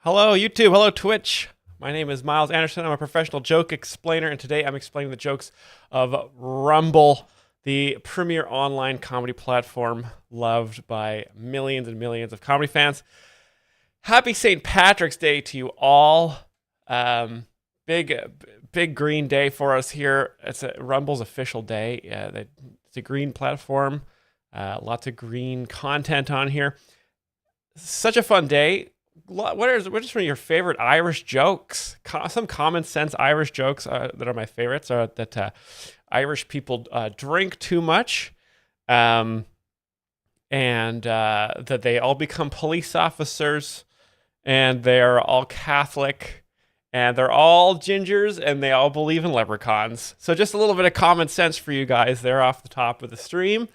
Hello, YouTube. Hello, Twitch. My name is Myles Anderson. I'm a professional joke explainer, and today I'm explaining the jokes of Rumble, the premier online comedy platform loved by millions and millions of comedy fans. Happy St. Patrick's Day to you all. Big green day for us here. It's Rumble's official day. It's a green platform. Lots of green content on here. Such a fun day. What are some of your favorite Irish jokes? Some common sense Irish jokes that are my favorites are that Irish people drink too much, and that they all become police officers, and they're all Catholic, and they're all gingers, and they all believe in leprechauns. So just a little bit of common sense for you guys there off the top of the stream.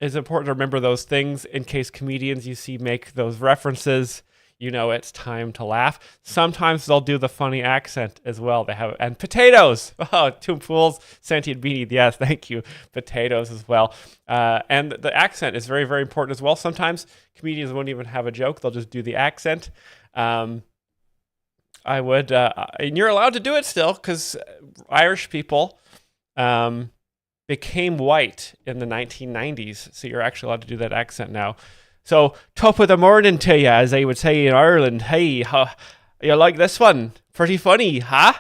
It's important to remember those things in case comedians you see make those references. You know it's time to laugh. Sometimes they'll do the funny accent as well. And potatoes. Oh, two fools, sentient beanie. Yes, thank you. Potatoes as well. And the accent is very, very important as well. Sometimes comedians won't even have a joke. They'll just do the accent. And you're allowed to do it still because Irish people, became white in the 1990s, so you're actually allowed to do that accent now. So, top of the morning to you, as they would say in Ireland. Hey, you like this one? Pretty funny, huh?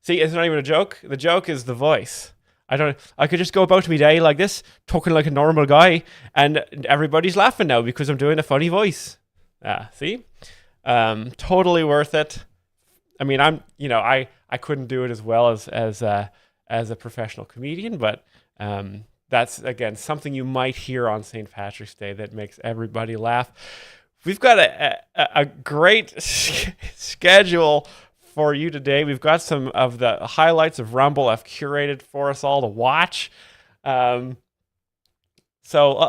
See, it's not even a joke. The joke is the voice. I could just go about my day like this, talking like a normal guy, and everybody's laughing now because I'm doing a funny voice. See? Totally worth it. I mean, I couldn't do it as well as a professional comedian, but that's, again, something you might hear on St. Patrick's Day that makes everybody laugh. We've got a great schedule for you today. We've got some of the highlights of Rumble I've curated for us all to watch. So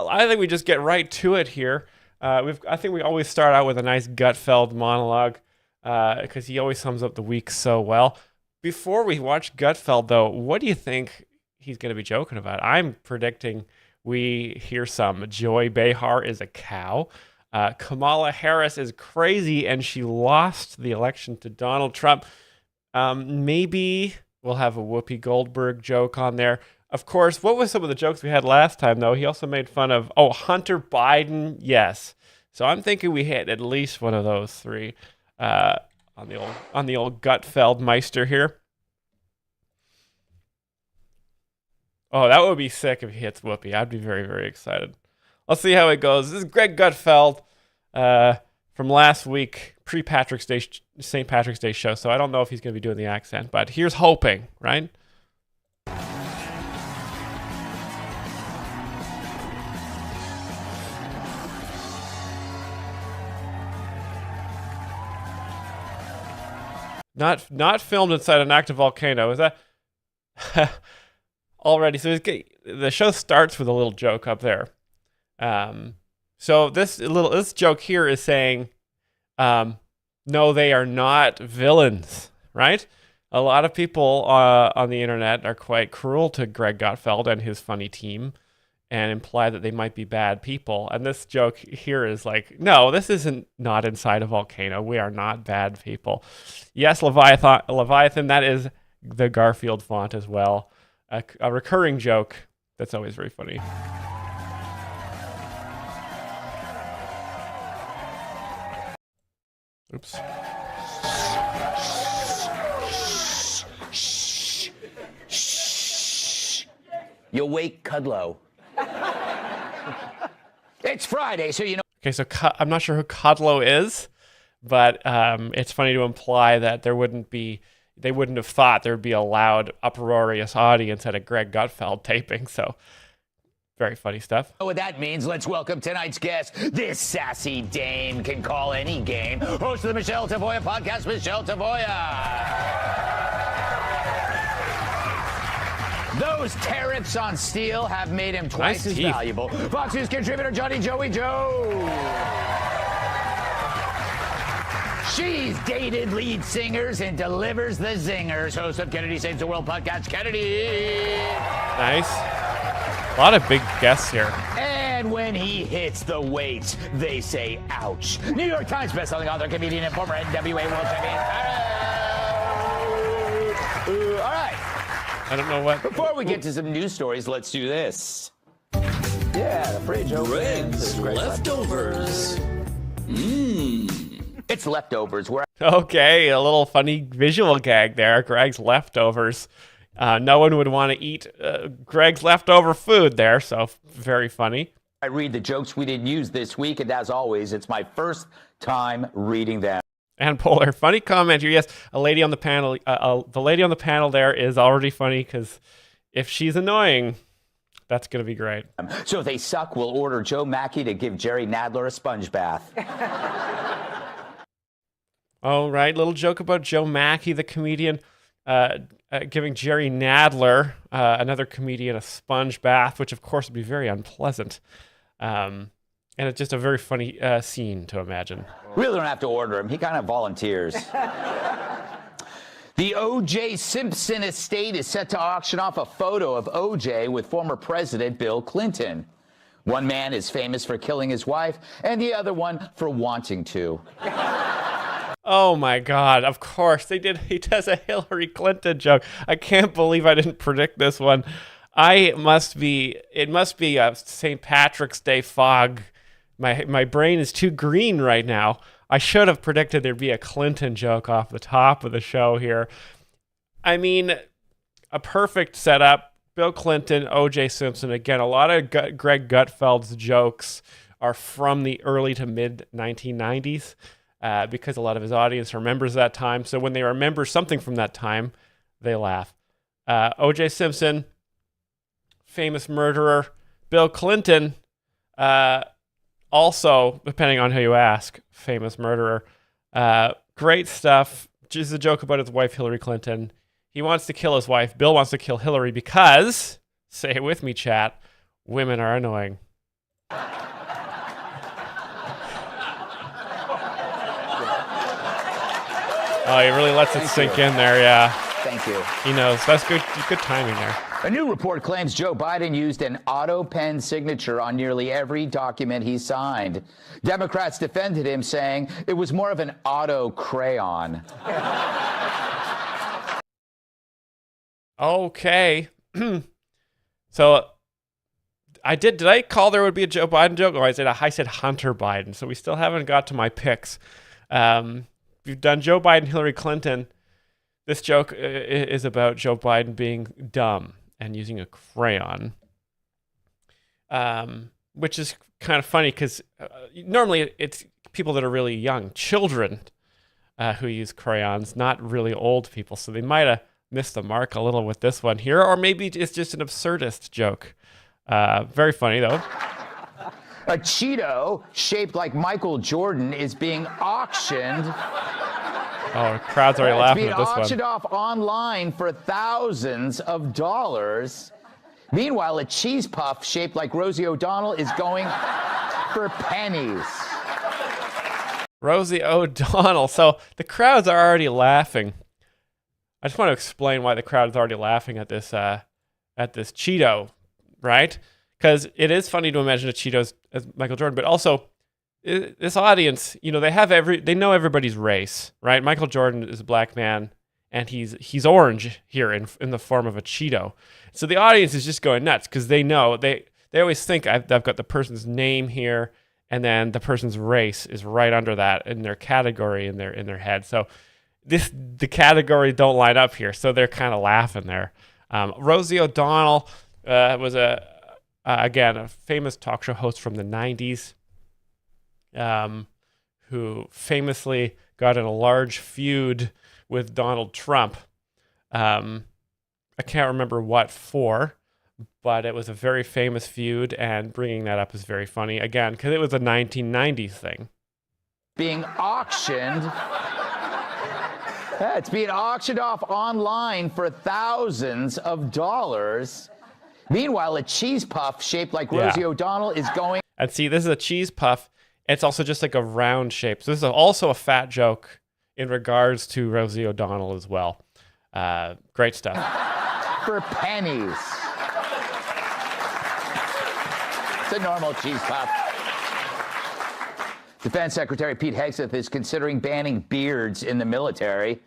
I think we just get right to it here. I think we always start out with a nice Gutfeld monologue because he always sums up the week so well. Before we watch Gutfeld, though, what do you think he's going to be joking about? I'm predicting we hear some Joy Behar is a cow. Kamala Harris is crazy and she lost the election to Donald Trump. Maybe we'll have a Whoopi Goldberg joke on there. Of course, what was some of the jokes we had last time, though? He also made fun of, Hunter Biden. Yes. So I'm thinking we hit at least one of those three on the old Gutfeld Meister here. Oh, that would be sick if he hits Whoopi. I'd be very, very excited. Let's see how it goes. This is Greg Gutfeld from last week, St. Patrick's Day show. So I don't know if he's going to be doing the accent, but here's hoping, right? Not filmed inside an active volcano. Is that already? So the show starts with a little joke up there. So this joke here is saying, no, they are not villains, right? A lot of people on the internet are quite cruel to Greg Gutfeld and his funny team and imply that they might be bad people. And this joke here is like, no, this isn't not inside a volcano. We are not bad people. Yes, Leviathan, that is the Garfield font as well. A recurring joke that's always very funny. Oops. You wake Cudlow. It's Friday, so you know. Okay, so I'm not sure who Cudlow is, but it's funny to imply that they wouldn't have thought there would be a loud, uproarious audience at a Greg Gutfeld taping. So, very funny stuff. What that means, let's welcome tonight's guest. This sassy dame can call any game. Host of the Michelle Tavoya podcast, Michelle Tavoya. Those tariffs on steel have made him twice as valuable. Fox News contributor Johnny Joey Joe. She's dated lead singers and delivers the zingers. Host of Kennedy Saves the World podcast, Kennedy. Nice. A lot of big guests here. And And when he hits the weights, they say, ouch. New York Times bestselling author, comedian, and former NWA world champion. All right. I don't know what. Before we get to some news stories, let's do this. Yeah, the fridge opens. Greg's leftovers. It's leftovers. Where Okay, a little funny visual gag there. Greg's leftovers. No one would want to eat Greg's leftover food there, so very funny. I read the jokes we didn't use this week, and as always, it's my first time reading them. And Polar, funny comment here. Yes, a lady on the panel. The lady on the panel there is already funny because if she's annoying, that's going to be great. So if they suck, we'll order Joe Mackey to give Jerry Nadler a sponge bath. All right, little joke about Joe Mackey, the comedian, giving Jerry Nadler, another comedian, a sponge bath, which of course would be very unpleasant. And it's just a very funny scene to imagine. Really don't have to order him. He kind of volunteers. The O.J. Simpson estate is set to auction off a photo of O.J. with former President Bill Clinton. One man is famous for killing his wife, and the other one for wanting to. Oh my God, of course they did. He does a Hillary Clinton joke. I can't believe I didn't predict this one. It must be a St. Patrick's Day fog. My brain is too green right now. I should have predicted there'd be a Clinton joke off the top of the show here. I mean, a perfect setup. Bill Clinton, O.J. Simpson. Again, a lot of Greg Gutfeld's jokes are from the early to mid 1990s because a lot of his audience remembers that time. So when they remember something from that time, they laugh. O.J. Simpson, famous murderer. Bill Clinton, also, depending on who you ask, famous murderer. Great stuff. Just a joke about his wife, Hillary Clinton. He wants to kill his wife. Bill wants to kill Hillary because, say it with me, chat, women are annoying. Oh, he really lets it sink in there, yeah. Thank you. He knows. That's good timing there. A new report claims Joe Biden used an auto pen signature on nearly every document he signed. Democrats defended him, saying it was more of an auto crayon. Okay. So did I call there would be a Joe Biden joke? Or I said Hunter Biden. So we still haven't got to my picks. We've done Joe Biden, Hillary Clinton. This joke is about Joe Biden being dumb and using a crayon, which is kind of funny because normally it's people that are really young, children, who use crayons, not really old people. So they might have missed the mark a little with this one here, or maybe it's just an absurdist joke. Very funny, though. A Cheeto shaped like Michael Jordan is being auctioned. Oh, the crowd's already laughing at this one. It's being auctioned off online for thousands of dollars. Meanwhile, a cheese puff shaped like Rosie O'Donnell is going for pennies. Rosie O'Donnell. So the crowds are already laughing. I just want to explain why the crowd is already laughing at this Cheeto, right? Because it is funny to imagine a Cheeto as Michael Jordan, but also this audience, they know everybody's race, right? Michael Jordan is a black man, and he's orange here in the form of a Cheeto. So the audience is just going nuts because they know they always think I've got the person's name here, and then the person's race is right under that in their category in their head. So the categories don't line up here, so they're kind of laughing there. Rosie O'Donnell was again a famous talk show host from the 90s. Who famously got in a large feud with Donald Trump. I can't remember what for, but it was a very famous feud, and bringing that up is very funny, again, because it was a 1990s thing. Being auctioned. It's being auctioned off online for thousands of dollars. Meanwhile, a cheese puff shaped like Rosie O'Donnell is going... And see, this is a cheese puff. It's also just like a round shape. So this is also a fat joke in regards to Rosie O'Donnell as well. Great stuff. For pennies. So a normal cheese puff. Defense Secretary Pete Hegseth is considering banning beards in the military.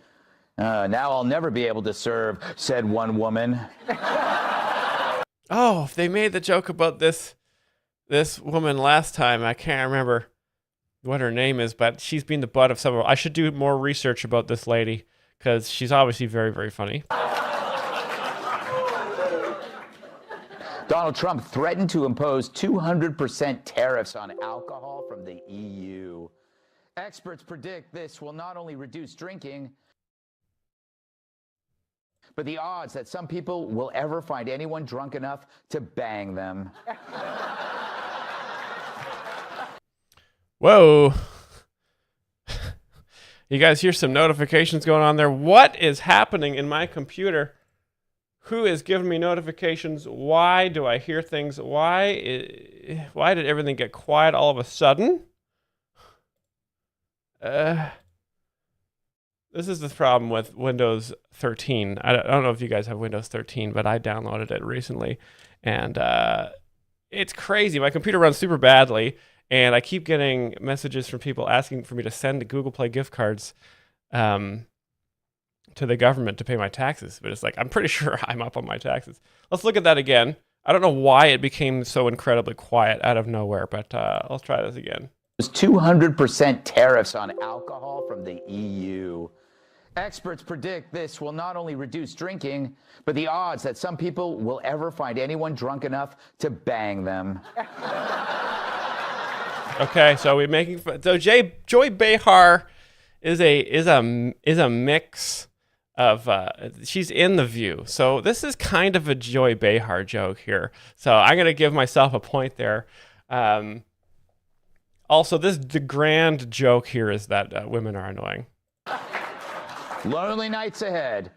Now I'll never be able to serve, said one woman. Oh, they made the joke about this woman last time. I can't remember what her name is, but she's been the butt of several. I should do more research about this lady because she's obviously very, very funny. Donald Trump threatened to impose 200% tariffs on alcohol from the EU. Experts predict this will not only reduce drinking, but the odds that some people will ever find anyone drunk enough to bang them. Whoa. You guys hear some notifications going on there? What is happening in my computer? Who is giving me notifications? Why do I hear things? Why did everything get quiet all of a sudden? This is the problem with Windows 13. I don't know if you guys have Windows 13, but I downloaded it recently. And it's crazy. My computer runs super badly. And I keep getting messages from people asking for me to send Google Play gift cards to the government to pay my taxes. But it's like, I'm pretty sure I'm up on my taxes. Let's look at that again. I don't know why it became so incredibly quiet out of nowhere, but let's try this again. There's 200% tariffs on alcohol from the EU. Experts predict this will not only reduce drinking, but the odds that some people will ever find anyone drunk enough to bang them. Okay, so we're making fun. So Joy Behar is a mix of she's in The View. So this is kind of a Joy Behar joke here. So I'm gonna give myself a point there. Also, the grand joke here is that women are annoying. Lonely nights ahead.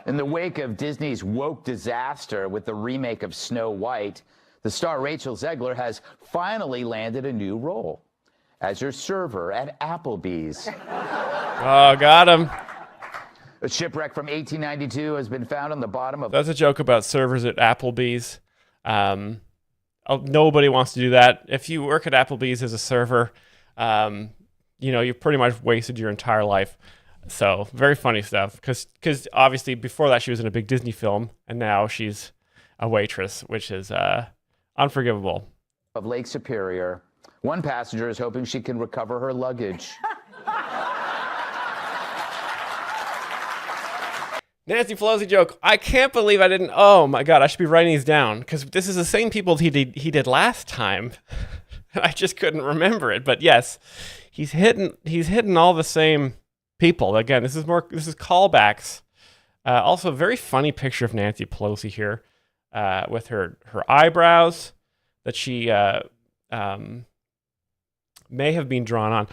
In the wake of Disney's woke disaster with the remake of Snow White, the star Rachel Zegler has finally landed a new role as your server at Applebee's. Oh, got him. A shipwreck from 1892 has been found on the bottom of... That's a joke about servers at Applebee's. Nobody wants to do that. If you work at Applebee's as a server, you pretty much wasted your entire life. So very funny stuff. Because obviously before that she was in a big Disney film, and now she's a waitress, which is unforgivable. Of Lake Superior. One passenger is hoping she can recover her luggage. Nancy Pelosi joke. I can't believe I didn't. Oh my God, I should be writing these down because this is the same people he did last time. I just couldn't remember it. But yes, he's hitting all the same people. Again, this is callbacks. Also, a very funny picture of Nancy Pelosi here with her eyebrows that she may have been drawn on.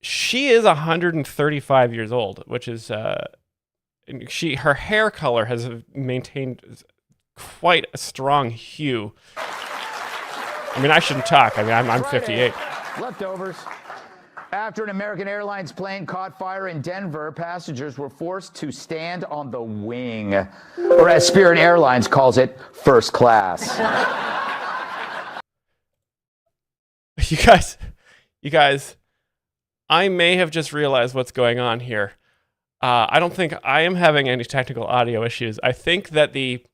She is 135 years old, which is her hair color has maintained quite a strong hue. I mean, I shouldn't talk. I mean, I'm 58. Leftovers. After an American Airlines plane caught fire in Denver, passengers were forced to stand on the wing, or as Spirit Airlines calls it, first class. You guys, I may have just realized what's going on here. I don't think I am having any technical audio issues. I think that the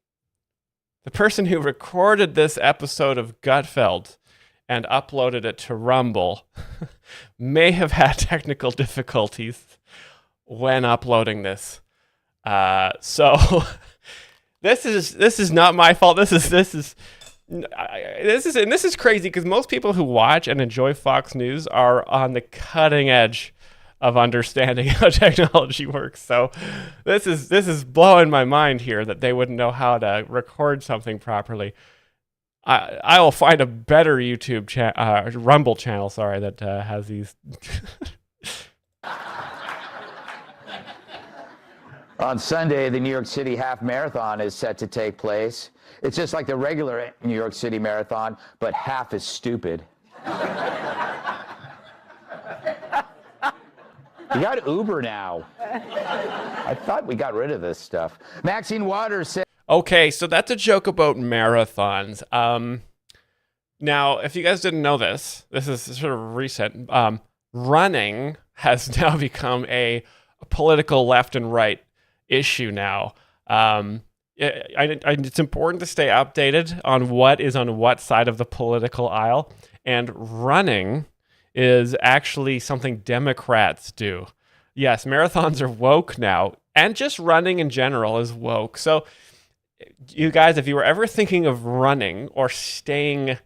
person who recorded this episode of Gutfeld and uploaded it to Rumble may have had technical difficulties when uploading this. So this is not my fault. This is crazy because most people who watch and enjoy Fox News are on the cutting edge of understanding how technology works. So this is blowing my mind here that they wouldn't know how to record something properly. I will find a better YouTube Rumble channel, that has these. On Sunday, the New York City Half Marathon is set to take place. It's just like the regular New York City Marathon, but half as stupid. We got Uber now. I thought we got rid of this stuff. Maxine Waters said... Okay, so that's a joke about marathons. Now, if you guys didn't know this, this is sort of recent. Running has now become a political left and right issue now. It's important to stay updated on what is on what side of the political aisle, and running is actually something Democrats do. Yes, marathons are woke now, and just running in general is woke. So, you guys, if you were ever thinking of running or staying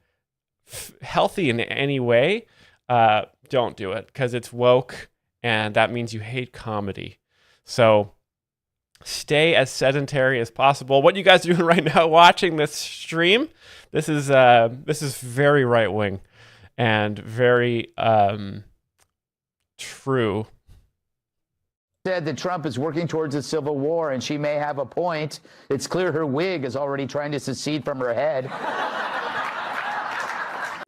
healthy in any way, don't do it, because it's woke, and that means you hate comedy. So stay as sedentary as possible. What you guys are doing right now watching this stream, this is very right wing and very true. Said that Trump is working towards a civil war, and she may have a point. It's clear her wig is already trying to secede from her head.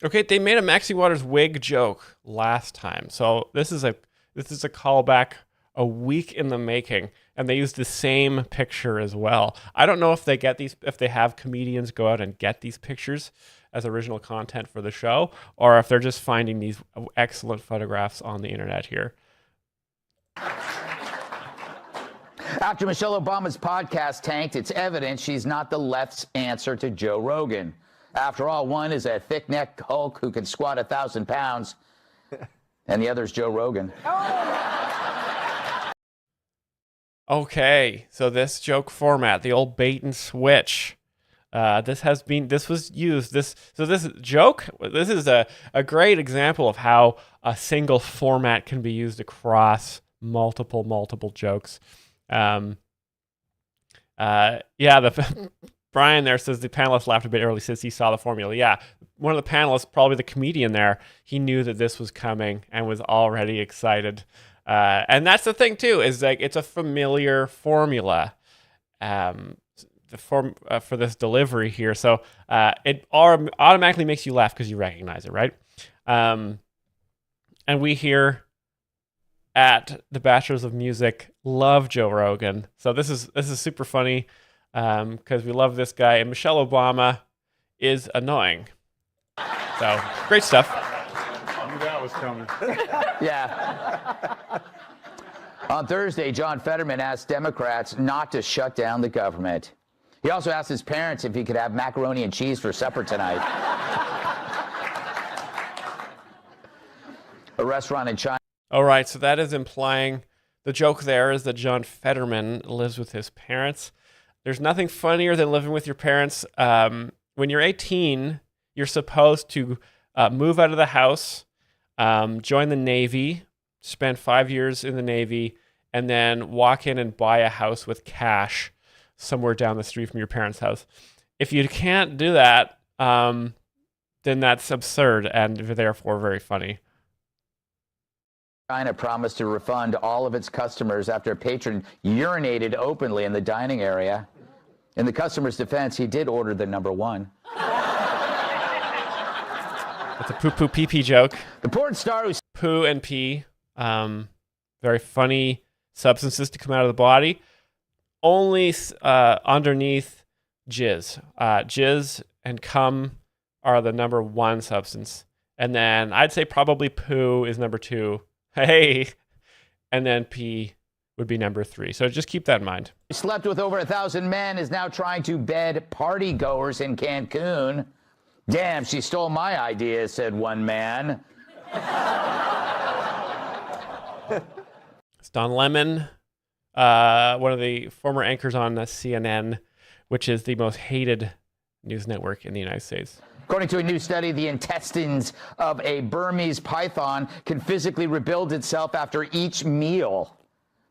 Okay, they made a Maxi Waters wig joke last time, so this is a callback a week in the making, and they used the same picture as well. I don't know if they have comedians go out and get these pictures as original content for the show, or if they're just finding these excellent photographs on the internet here. After Michelle Obama's podcast tanked, it's evident she's not the left's answer to Joe Rogan. After all, one is a thick-necked Hulk who can squat 1,000 pounds, and the other is Joe Rogan. Okay, so this joke format, the old bait and switch, this joke, this is a great example of how a single format can be used across multiple jokes. Brian there says the panelist laughed a bit early since he saw the formula. Yeah, one of the panelists, probably the comedian there, he knew that this was coming and was already excited. And that's the thing too, is like it's a familiar formula for this delivery here. So it automatically makes you laugh because you recognize it, right? And we here at the Bachelors of Music love Joe Rogan. So this is super funny because we love this guy. And Michelle Obama is annoying. So great stuff. I knew that was coming. Yeah. On Thursday, John Fetterman asked Democrats not to shut down the government. He also asked his parents if he could have macaroni and cheese for supper tonight. A restaurant in China. All right, so that is implying the joke there is that John Fetterman lives with his parents. There's nothing funnier than living with your parents. When you're 18, you're supposed to move out of the house, join the Navy, spend 5 years in the Navy, and then walk in and buy a house with cash somewhere down the street from your parents' house. If you can't do that, then that's absurd and therefore very funny. China promised to refund all of its customers after a patron urinated openly in the dining area. In the customer's defense, he did order the number one. That's a poo-poo pee-pee joke. The porn star who's Poo and pee, very funny substances to come out of the body. Only underneath jizz. Jizz and cum are the number one substance. And then I'd say probably poo is number two. Hey, and then pee would be number three. So just keep that in mind. slept with over 1,000 men is now trying to bed party goers in Cancun. Damn, she stole my idea, said one man. It's Don Lemon, one of the former anchors on CNN, which is the most hated news network in the United States. According to a new study, the intestines of a Burmese python can physically rebuild itself after each meal.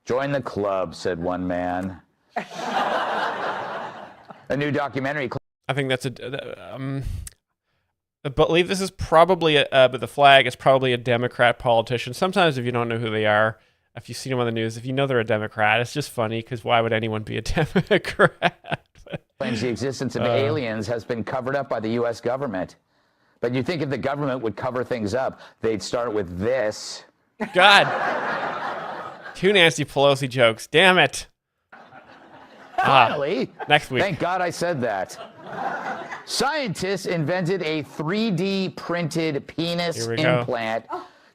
Join the club, said one man. A new documentary. I think that's I believe this is probably, but the flag is probably a Democrat politician. Sometimes if you don't know who they are, if you see them on the news, if you know they're a Democrat, it's just funny because why would anyone be a Democrat? Claims the existence of aliens has been covered up by the U.S. government. But you'd think if the government would cover things up, they'd start with this. God. Two Nancy Pelosi jokes. Damn it. Finally. Next week. Thank God I said that. Scientists invented a 3D printed penis implant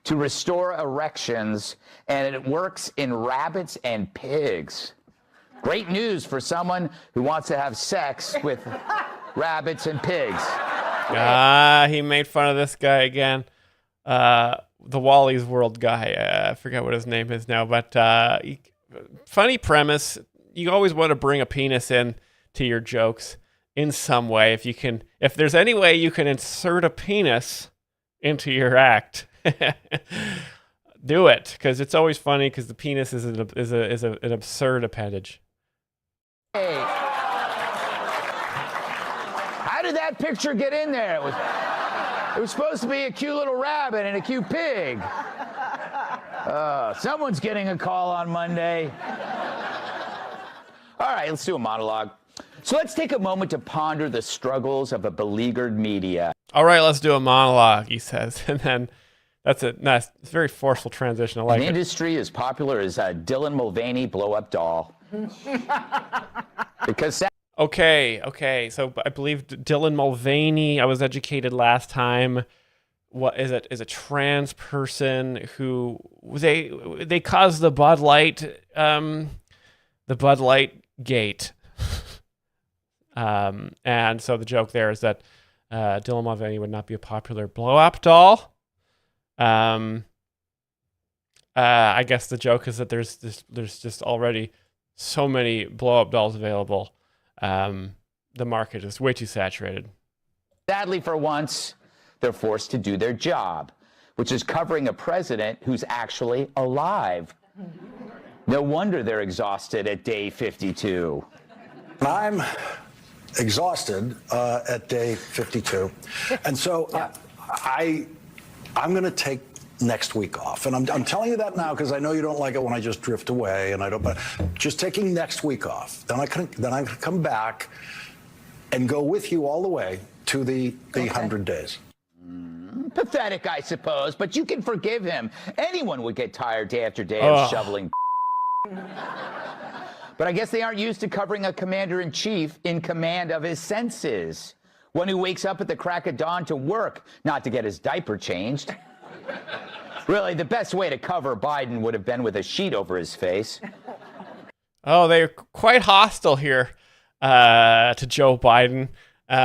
to restore erections, and it works in rabbits and pigs. Great news for someone who wants to have sex with rabbits and pigs. He made fun of this guy again. The Wally's World guy. I forget what his name is now, but funny premise. You always want to bring a penis in to your jokes in some way. If there's any way you can insert a penis into your act, do it, because it's always funny, because the penis is an absurd appendage. Hey, how did that picture get in there? It was supposed to be a cute little rabbit and a cute pig. Someone's getting a call on Monday. All right, let's do a monologue. So let's take a moment to ponder the struggles of a beleaguered media. All right, let's do a monologue, he says. And then that's a nice, very forceful transition. I like it. An industry as popular as Dylan Mulvaney blow-up doll. Because Okay. So I believe Dylan Mulvaney, I was educated last time. What is it? Is a trans person who they caused the Bud Light gate. And so the joke there is that Dylan Mulvaney would not be a popular blow-up doll. I guess the joke is that there's just already so many blow-up dolls available. The market is way too saturated. Sadly, for once, they're forced to do their job, which is covering a president who's actually alive. No wonder they're exhausted at day 52. I'm exhausted at day 52. And so I'm going to take next week off. And I'm telling you that now because I know you don't like it when I just drift away, and I don't, but just taking next week off. Then I can come back and go with you all the way to the 100 days. Pathetic, I suppose, but you can forgive him. Anyone would get tired day after day of shoveling. But I guess they aren't used to covering a commander-in-chief in command of his senses. One who wakes up at the crack of dawn to work, not to get his diaper changed. Really, the best way to cover Biden would have been with a sheet over his face. Oh, they're quite hostile here to Joe Biden.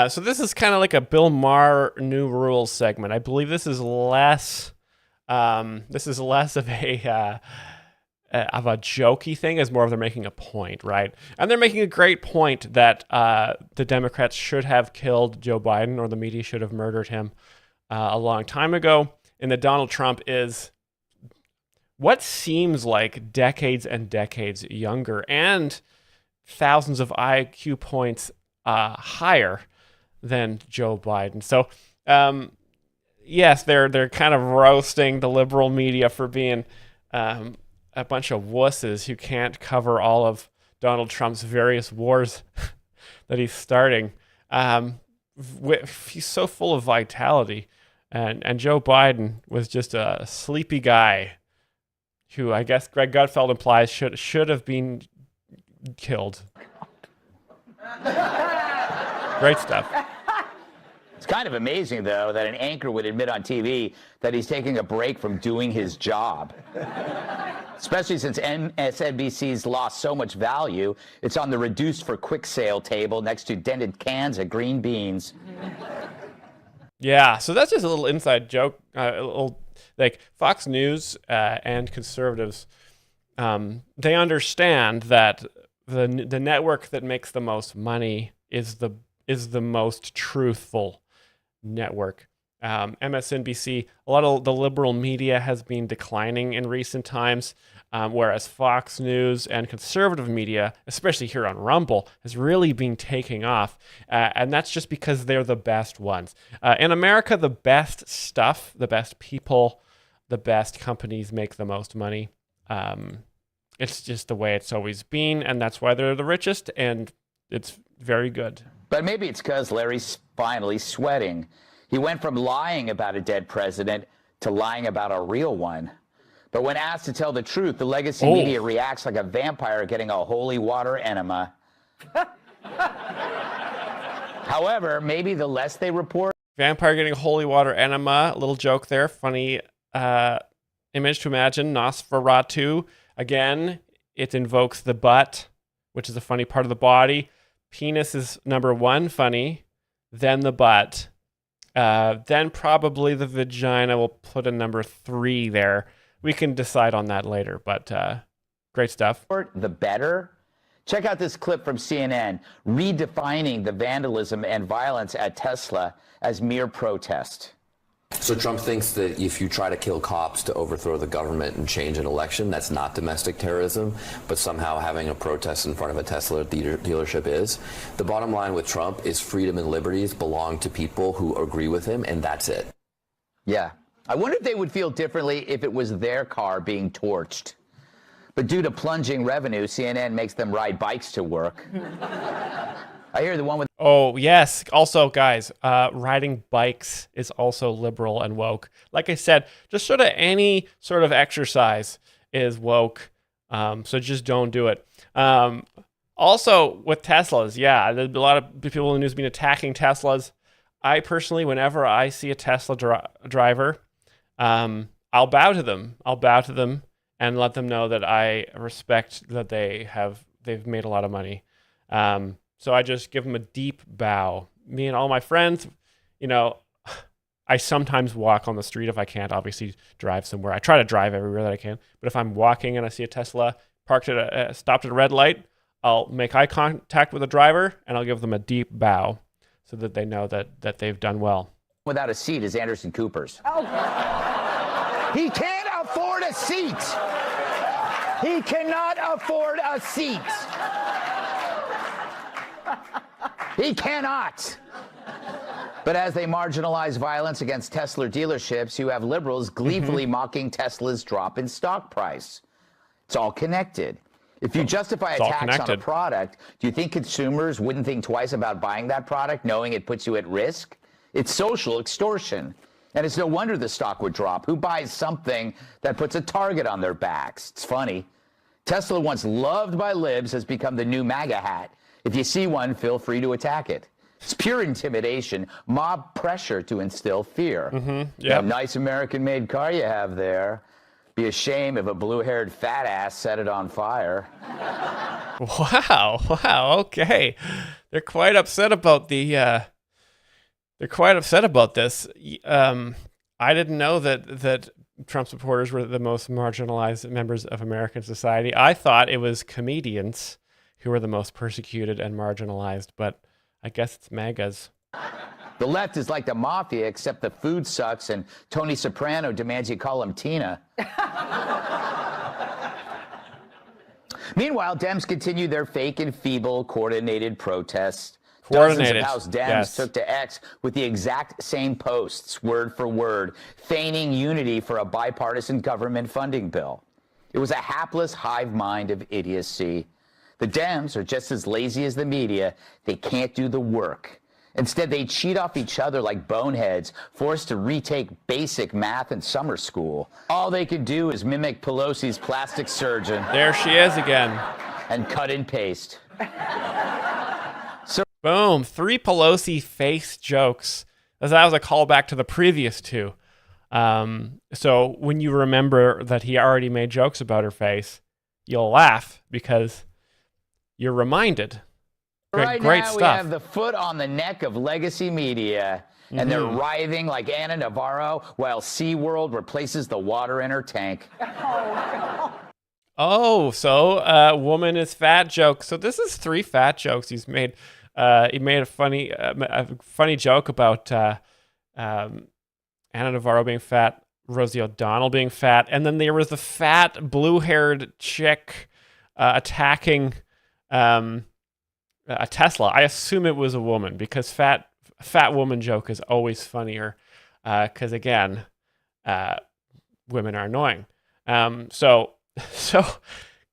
So this is kind of like a Bill Maher New Rules segment. I believe this is less of a jokey thing, as more of they're making a point, right? And they're making a great point that the Democrats should have killed Joe Biden, or the media should have murdered him a long time ago, and that Donald Trump is what seems like decades and decades younger and thousands of IQ points higher than Joe Biden. So, yes, they're kind of roasting the liberal media for being a bunch of wusses who can't cover all of Donald Trump's various wars that he's starting. He's so full of vitality. And Joe Biden was just a sleepy guy who I guess Greg Gutfeld implies should have been killed. Great stuff. It's kind of amazing, though, that an anchor would admit on TV that he's taking a break from doing his job. Especially since MSNBC's lost so much value, it's on the reduced for quick sale table next to dented cans of green beans. Yeah, so that's just a little inside joke. Like Fox News and conservatives, they understand that the network that makes the most money is the most truthful network. MSNBC, a lot of the liberal media has been declining in recent times, whereas Fox News and conservative media, especially here on Rumble, has really been taking off. And that's just because they're the best ones. In America, the best stuff, the best people, the best companies make the most money. It's just the way it's always been, and that's why they're the richest, and it's very good. But maybe it's because Larry's finally sweating. He went from lying about a dead president to lying about a real one. But when asked to tell the truth, the legacy media reacts like a vampire getting a holy water enema. However, maybe the less they report. Vampire getting holy water enema. A little joke there. Funny image to imagine. Nosferatu. Again, it invokes the butt, which is a funny part of the body. Penis is number 1 funny. Then the butt. Then probably the vagina. We'll put a number 3 there. We can decide on that later, but great stuff. The better. Check out this clip from CNN redefining the vandalism and violence at Tesla as mere protest. So Trump thinks that if you try to kill cops to overthrow the government and change an election, that's not domestic terrorism, but somehow having a protest in front of a Tesla dealership is. The bottom line with Trump is freedom and liberties belong to people who agree with him, and that's it. Yeah. I wonder if they would feel differently if it was their car being torched. But due to plunging revenue, CNN makes them ride bikes to work. I hear the one with... Oh, yes. Also, guys, riding bikes is also liberal and woke. Like I said, just sort of any sort of exercise is woke. So just don't do it. Also, with Teslas, yeah, there's a lot of people in the news been attacking Teslas. I personally, whenever I see a Tesla driver, I'll bow to them. I'll bow to them and let them know that I respect that they've made a lot of money. So I just give them a deep bow. Me and all my friends, you know, I sometimes walk on the street if I can't obviously drive somewhere. I try to drive everywhere that I can. But if I'm walking and I see a Tesla stopped at a red light, I'll make eye contact with the driver and I'll give them a deep bow so that they know that they've done well. Without a seat is Anderson Cooper's. Oh. He can't afford a seat. He cannot afford a seat. He cannot. But as they marginalize violence against Tesla dealerships, you have liberals gleefully mocking Tesla's drop in stock price. It's all connected. If you justify a tax on a product, do you think consumers wouldn't think twice about buying that product, knowing it puts you at risk? It's social extortion. And it's no wonder the stock would drop. Who buys something that puts a target on their backs? It's funny. Tesla, once loved by libs, has become the new MAGA hat. If you see one, feel free to attack it. It's pure intimidation, mob pressure to instill fear. That nice American-made car you have there. Be a shame if a blue-haired fat ass set it on fire. Wow, okay. They're quite upset about this. I didn't know that Trump supporters were the most marginalized members of American society. I thought it was comedians who were the most persecuted and marginalized, but I guess it's MAGAs. The left is like the mafia, except the food sucks and Tony Soprano demands you call him Tina. Meanwhile, Dems continue their fake and feeble coordinated protests. Dozens of House Dems took to X with the exact same posts, word for word, feigning unity for a bipartisan government funding bill. It was a hapless hive mind of idiocy. The Dems are just as lazy as the media. They can't do the work. Instead, they cheat off each other like boneheads, forced to retake basic math in summer school. All they can do is mimic Pelosi's plastic surgeon. There she is again. And cut and paste. Boom, 3 Pelosi face jokes. That was a callback to the previous 2. So when you remember that he already made jokes about her face, you'll laugh because you're reminded. Right Great now, stuff. we have the foot on the neck of legacy media, and they're writhing like Anna Navarro while SeaWorld replaces the water in her tank. Oh, so woman is fat joke. So this is 3 fat jokes he's made. He made a funny joke about Anna Navarro being fat, Rosie O'Donnell being fat, and then there was the fat blue-haired chick attacking a Tesla. I assume it was a woman because fat woman joke is always funnier because again, women are annoying. So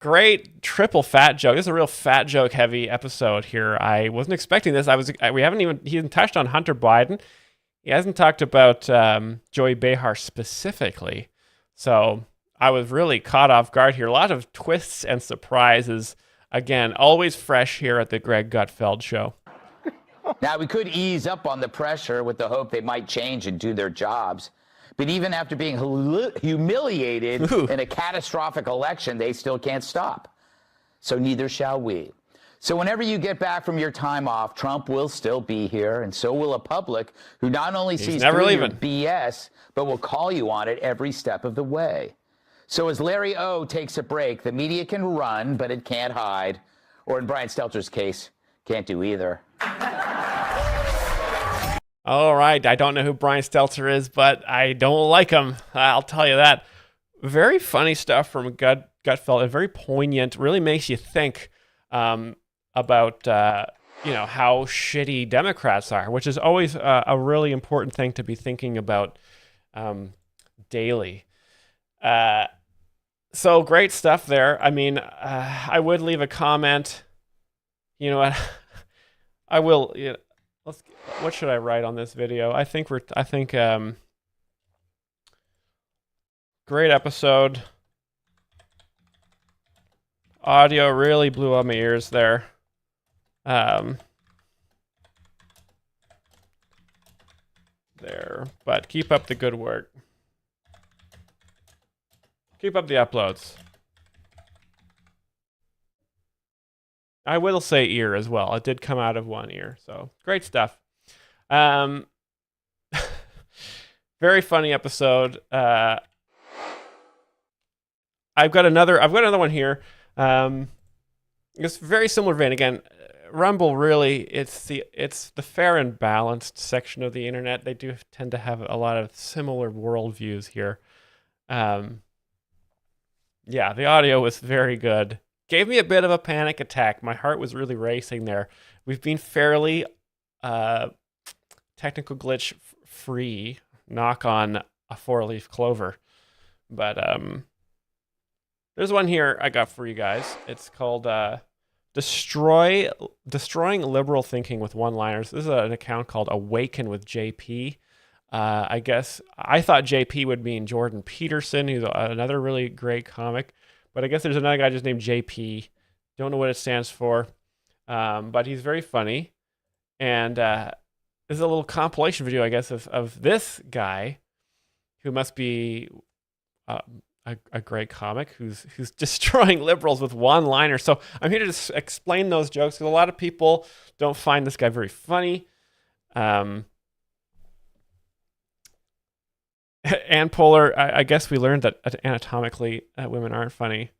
great triple fat joke. This is a real fat joke heavy episode here. I wasn't expecting this. He hasn't touched on Hunter Biden. He hasn't talked about Joey Behar specifically. So I was really caught off guard here. A lot of twists and surprises Again, always fresh here at the Greg Gutfeld Show. Now, we could ease up on the pressure with the hope they might change and do their jobs. But even after being humiliated in a catastrophic election, they still can't stop. So neither shall we. So whenever you get back from your time off, Trump will still be here, and so will a public who not only sees through your BS, but will call you on it every step of the way. So as Larry O takes a break, the media can run, but it can't hide. Or in Brian Stelter's case, can't do either. All right, I don't know who Brian Stelter is, but I don't like him. I'll tell you that. Very funny stuff from Gutfeld, and very poignant. Really makes you think about how shitty Democrats are, which is always a really important thing to be thinking about daily. So great stuff there. I mean, I would leave a comment. You know what? I will. What should I write on this video? I think great episode. Audio really blew out my ears there. There, but keep up the good work. Keep up the uploads. I will say ear as well. It did come out of one ear, so great stuff. Very funny episode. I've got another one here. It's very similar vein. Again, Rumble really, it's the fair and balanced section of the internet. They do tend to have a lot of similar worldviews here. Yeah, the audio was very good. Gave me a bit of a panic attack. My heart was really racing there. We've been fairly technical glitch free. Knock on a 4-leaf clover. But there's one here I got for you guys. It's called Destroying Liberal Thinking with One-Liners. This is an account called Awaken with JP. I guess I thought JP would mean Jordan Peterson, who's another really great comic. But I guess there's another guy just named JP. Don't know what it stands for. But he's very funny. And this is a little compilation video, I guess, of this guy who must be a great comic who's destroying liberals with one-liners. So I'm here to just explain those jokes because a lot of people don't find this guy very funny. Ann Poehler, I guess we learned that anatomically women aren't funny.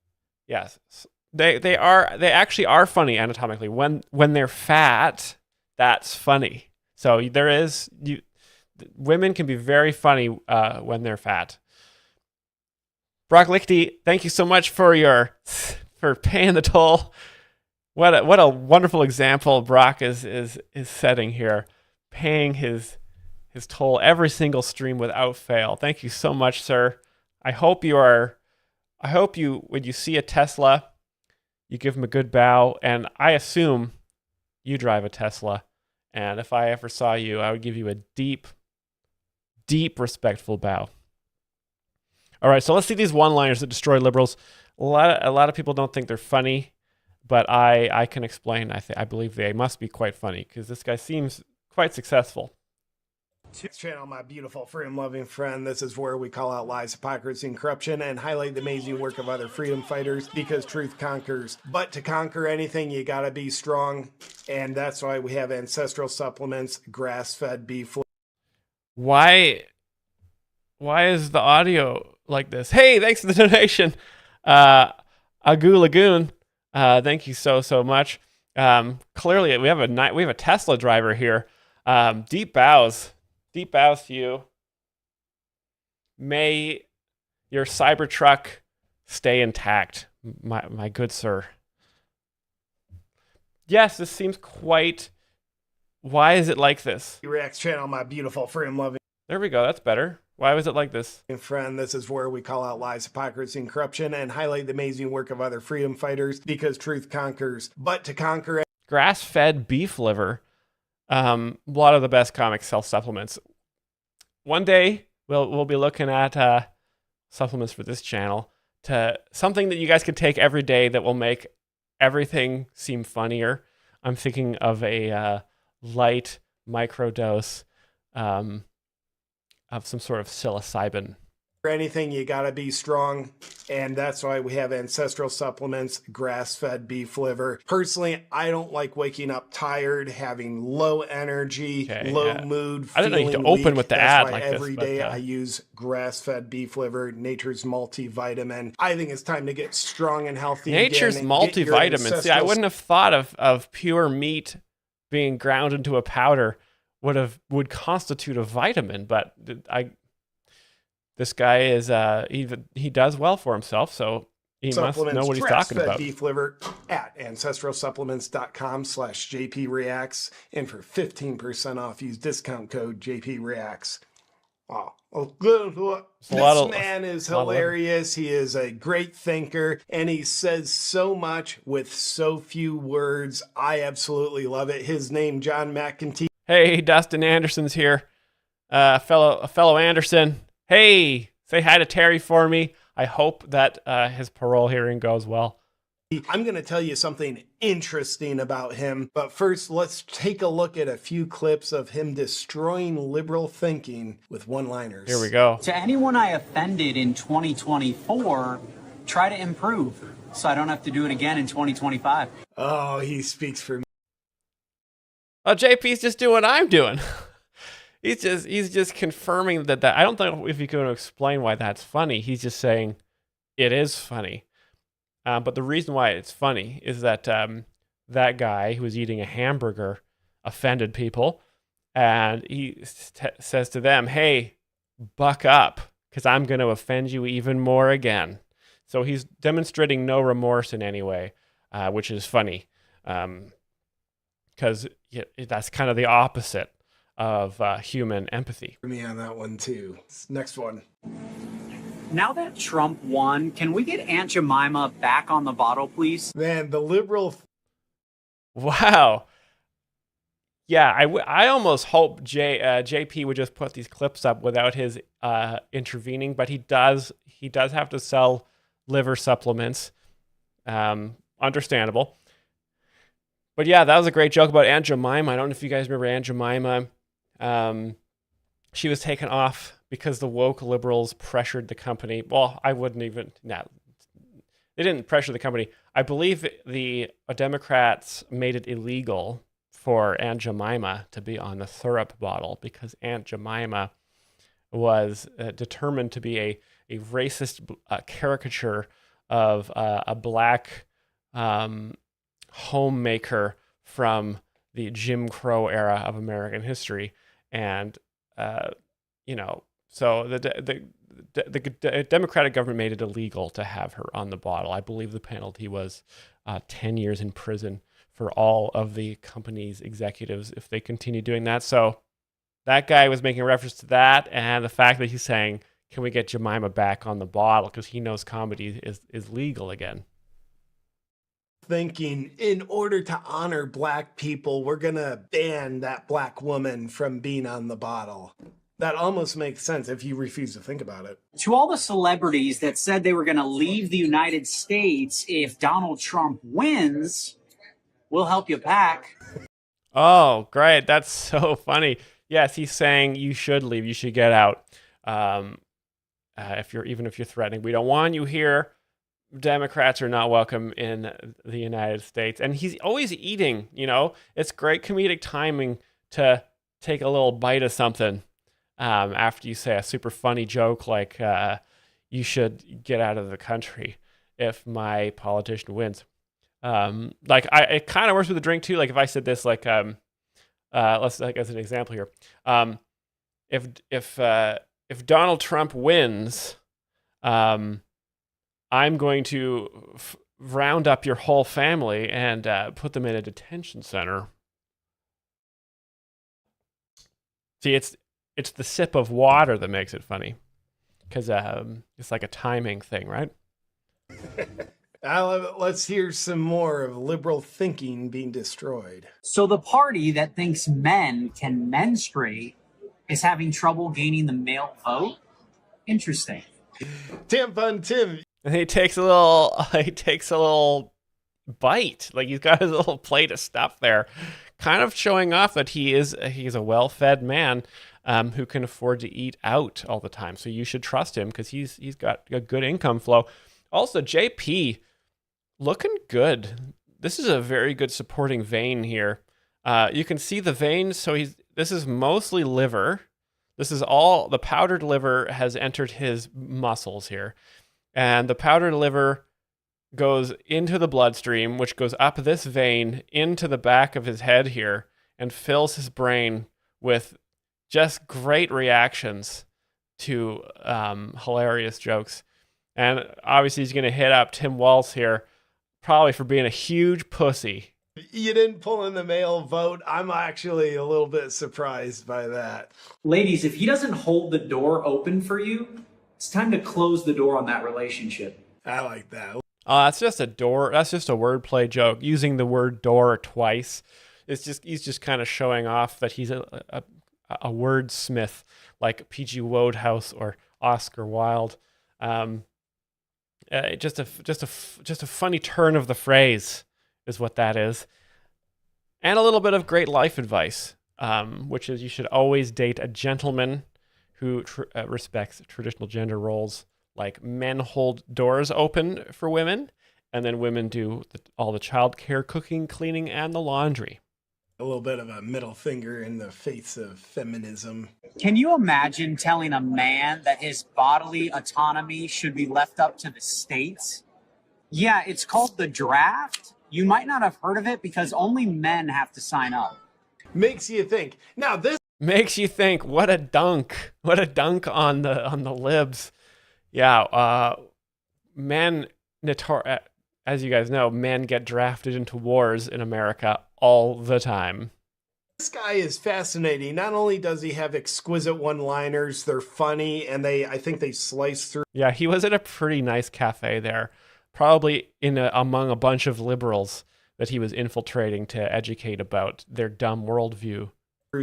Yes, they actually are funny anatomically. When they're fat, that's funny. So women can be very funny when they're fat. Brock Lichty, thank you so much for paying the toll. What a wonderful example Brock is setting here, paying his toll every single stream without fail. Thank you so much, sir. I hope when you see a Tesla, you give him a good bow, and I assume you drive a Tesla. And if I ever saw you, I would give you a deep, deep respectful bow. All right, so let's see these one-liners that destroy liberals. A lot of people don't think they're funny, but I can explain. I believe they must be quite funny because this guy seems quite successful. This channel, my beautiful freedom-loving friend. This is where we call out lies, hypocrisy, and corruption and highlight the amazing work of other freedom fighters because truth conquers. But to conquer anything, you gotta be strong, and that's why we have ancestral supplements, grass-fed beef. Why is the audio like this? Hey, thanks for the donation. Agu Lagoon, thank you so much. Clearly, we have a Tesla driver here. Deep bows to you. May your Cybertruck stay intact, my good sir. Yes, this seems quite. Why is it like this? Reacts channel, my beautiful freedom-loving. There we go. That's better. Why was it like this? Friend, this is where we call out lies, hypocrisy, and corruption and highlight the amazing work of other freedom fighters because truth conquers. But to conquer grass-fed beef liver. A lot of the best comics sell supplements. One day we'll be looking at supplements for this channel to something that you guys can take every day that will make everything seem funnier. I'm thinking of a light microdose of some sort of psilocybin. For anything, you gotta be strong, and that's why we have ancestral supplements, grass-fed beef liver. Personally, I don't like waking up tired, having low energy, low mood, I didn't know you had to feeling open weak. with the That's ad why like every this. day I use grass-fed beef liver, nature's multivitamin. I think it's time to get strong and healthy Nature's again. multivitamin. See, I wouldn't have thought of pure meat being ground into a powder would constitute a vitamin, but this guy is he does well for himself, so he must know what he's talking about. Beef liver at ancestralsupplements.com/JPReacts, and for 15% off, use discount code JPReacts. Wow. This man is hilarious. He is a great thinker, and he says so much with so few words. I absolutely love it. His name, John McEntee. Hey, Dustin Anderson's here. Fellow Anderson. Hey, say hi to Terry for me. I hope that his parole hearing goes well. I'm going to tell you something interesting about him, but first let's take a look at a few clips of him destroying liberal thinking with one-liners. Here we go. To anyone I offended in 2024, try to improve so I don't have to do it again in 2025. Oh, he speaks for me. Well, JP's just doing what I'm doing. He's just confirming that I don't think if you can explain why that's funny. He's just saying it is funny. But the reason why it's funny is that that guy who was eating a hamburger offended people, and he says to them, "Hey, buck up, because I'm going to offend you even more again." So he's demonstrating no remorse in any way, which is funny, because that's kind of the opposite of human empathy. For me on that one too. Next one. Now that Trump won, can we get Aunt Jemima back on the bottle, please? Man, the liberal... Wow. Yeah, I almost hope JP would just put these clips up without his intervening, but he does have to sell liver supplements. Understandable. But yeah, that was a great joke about Aunt Jemima. I don't know if you guys remember Aunt Jemima. She was taken off because the woke liberals pressured the company. Well, I wouldn't even... No, they didn't pressure the company. I believe the Democrats made it illegal for Aunt Jemima to be on the syrup bottle because Aunt Jemima was determined to be a racist caricature of a black homemaker from the Jim Crow era of American history. And, so the Democratic government made it illegal to have her on the bottle. I believe the penalty was 10 years in prison for all of the company's executives if they continue doing that. So that guy was making reference to that, and the fact that he's saying, can we get Jemima back on the bottle, because he knows comedy is legal again. Thinking in order to honor black people, we're going to ban that black woman from being on the bottle. That almost makes sense if you refuse to think about it. To all the celebrities that said they were going to leave the United States if Donald Trump wins, we'll help you pack. Oh, great. That's so funny. Yes, he's saying you should leave. You should get out. If you're threatening, we don't want you here. Democrats are not welcome in the United States. And he's always eating, It's great comedic timing to take a little bite of something after you say a super funny joke like, you should get out of the country if my politician wins. It kind of works with the drink too. Like if I said this, let's like as an example here. If Donald Trump wins, I'm going to round up your whole family and put them in a detention center. See, it's the sip of water that makes it funny, because it's like a timing thing, right? Let's hear some more of liberal thinking being destroyed. So the party that thinks men can menstruate is having trouble gaining the male vote? Interesting. Tim Fun Tim. And he takes a little bite. Like he's got his little plate of stuff there, kind of showing off that he's a well-fed man who can afford to eat out all the time. So you should trust him because he's got a good income flow. Also, JP looking good. This is a very good supporting vein here. You can see the veins. So this is mostly liver. This is all the powdered liver has entered his muscles here, and the powdered liver goes into the bloodstream, which goes up this vein into the back of his head here and fills his brain with just great reactions to hilarious jokes. And obviously he's going to hit up Tim Walz here, probably for being a huge pussy. You didn't pull in the male vote. I'm actually a little bit surprised by that. Ladies, if he doesn't hold the door open for you, it's time to close the door on that relationship. I like that. That's just a door. That's just a wordplay joke. Using the word door twice. He's just kind of showing off that he's a wordsmith like P.G. Wodehouse or Oscar Wilde. Just a funny turn of the phrase is what that is. And a little bit of great life advice, which is you should always date a gentleman who respects traditional gender roles. Like men hold doors open for women, and then women do all the childcare, cooking, cleaning, and the laundry. A little bit of a middle finger in the face of feminism. Can you imagine telling a man that his bodily autonomy should be left up to the states? Yeah, it's called the draft. You might not have heard of it because only men have to sign up. Makes you think. Now this makes you think. What a dunk! What a dunk on the libs. Yeah, men, as you guys know, men get drafted into wars in America all the time. This guy is fascinating. Not only does he have exquisite one-liners, they're funny, and I think they slice through. Yeah, he was at a pretty nice cafe there, probably among a bunch of liberals that he was infiltrating to educate about their dumb worldview.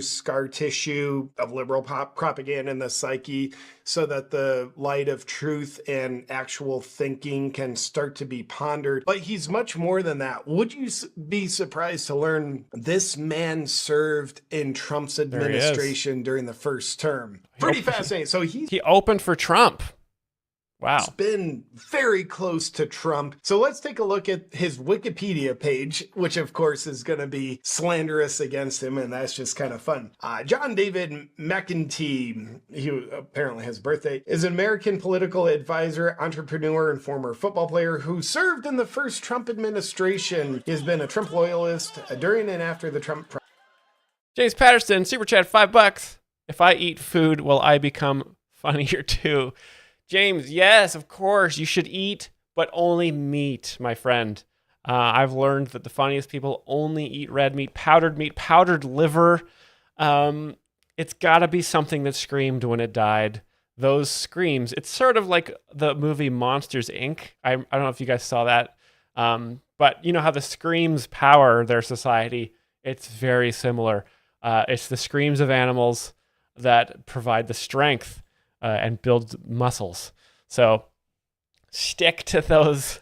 Scar tissue of liberal propaganda in the psyche so that the light of truth and actual thinking can start to be pondered. But he's much more than that. Would you be surprised to learn this man served in Trump's administration during the first term? Pretty fascinating. So he opened for Trump. Wow. He's been very close to Trump. So let's take a look at his Wikipedia page, which of course is going to be slanderous against him, and that's just kind of fun. John David McEntee, he apparently has a birthday, is an American political advisor, entrepreneur, and former football player who served in the first Trump administration. He has been a Trump loyalist during and after the Trump. James Patterson, Super Chat, $5. If I eat food, will I become funnier too? James, yes, of course, you should eat, but only meat, my friend. I've learned that the funniest people only eat red meat, powdered liver. It's got to be something that screamed when it died. Those screams, it's sort of like the movie Monsters, Inc. I don't know if you guys saw that, but you know how the screams power their society? It's very similar. It's the screams of animals that provide the strength and build muscles. So stick to those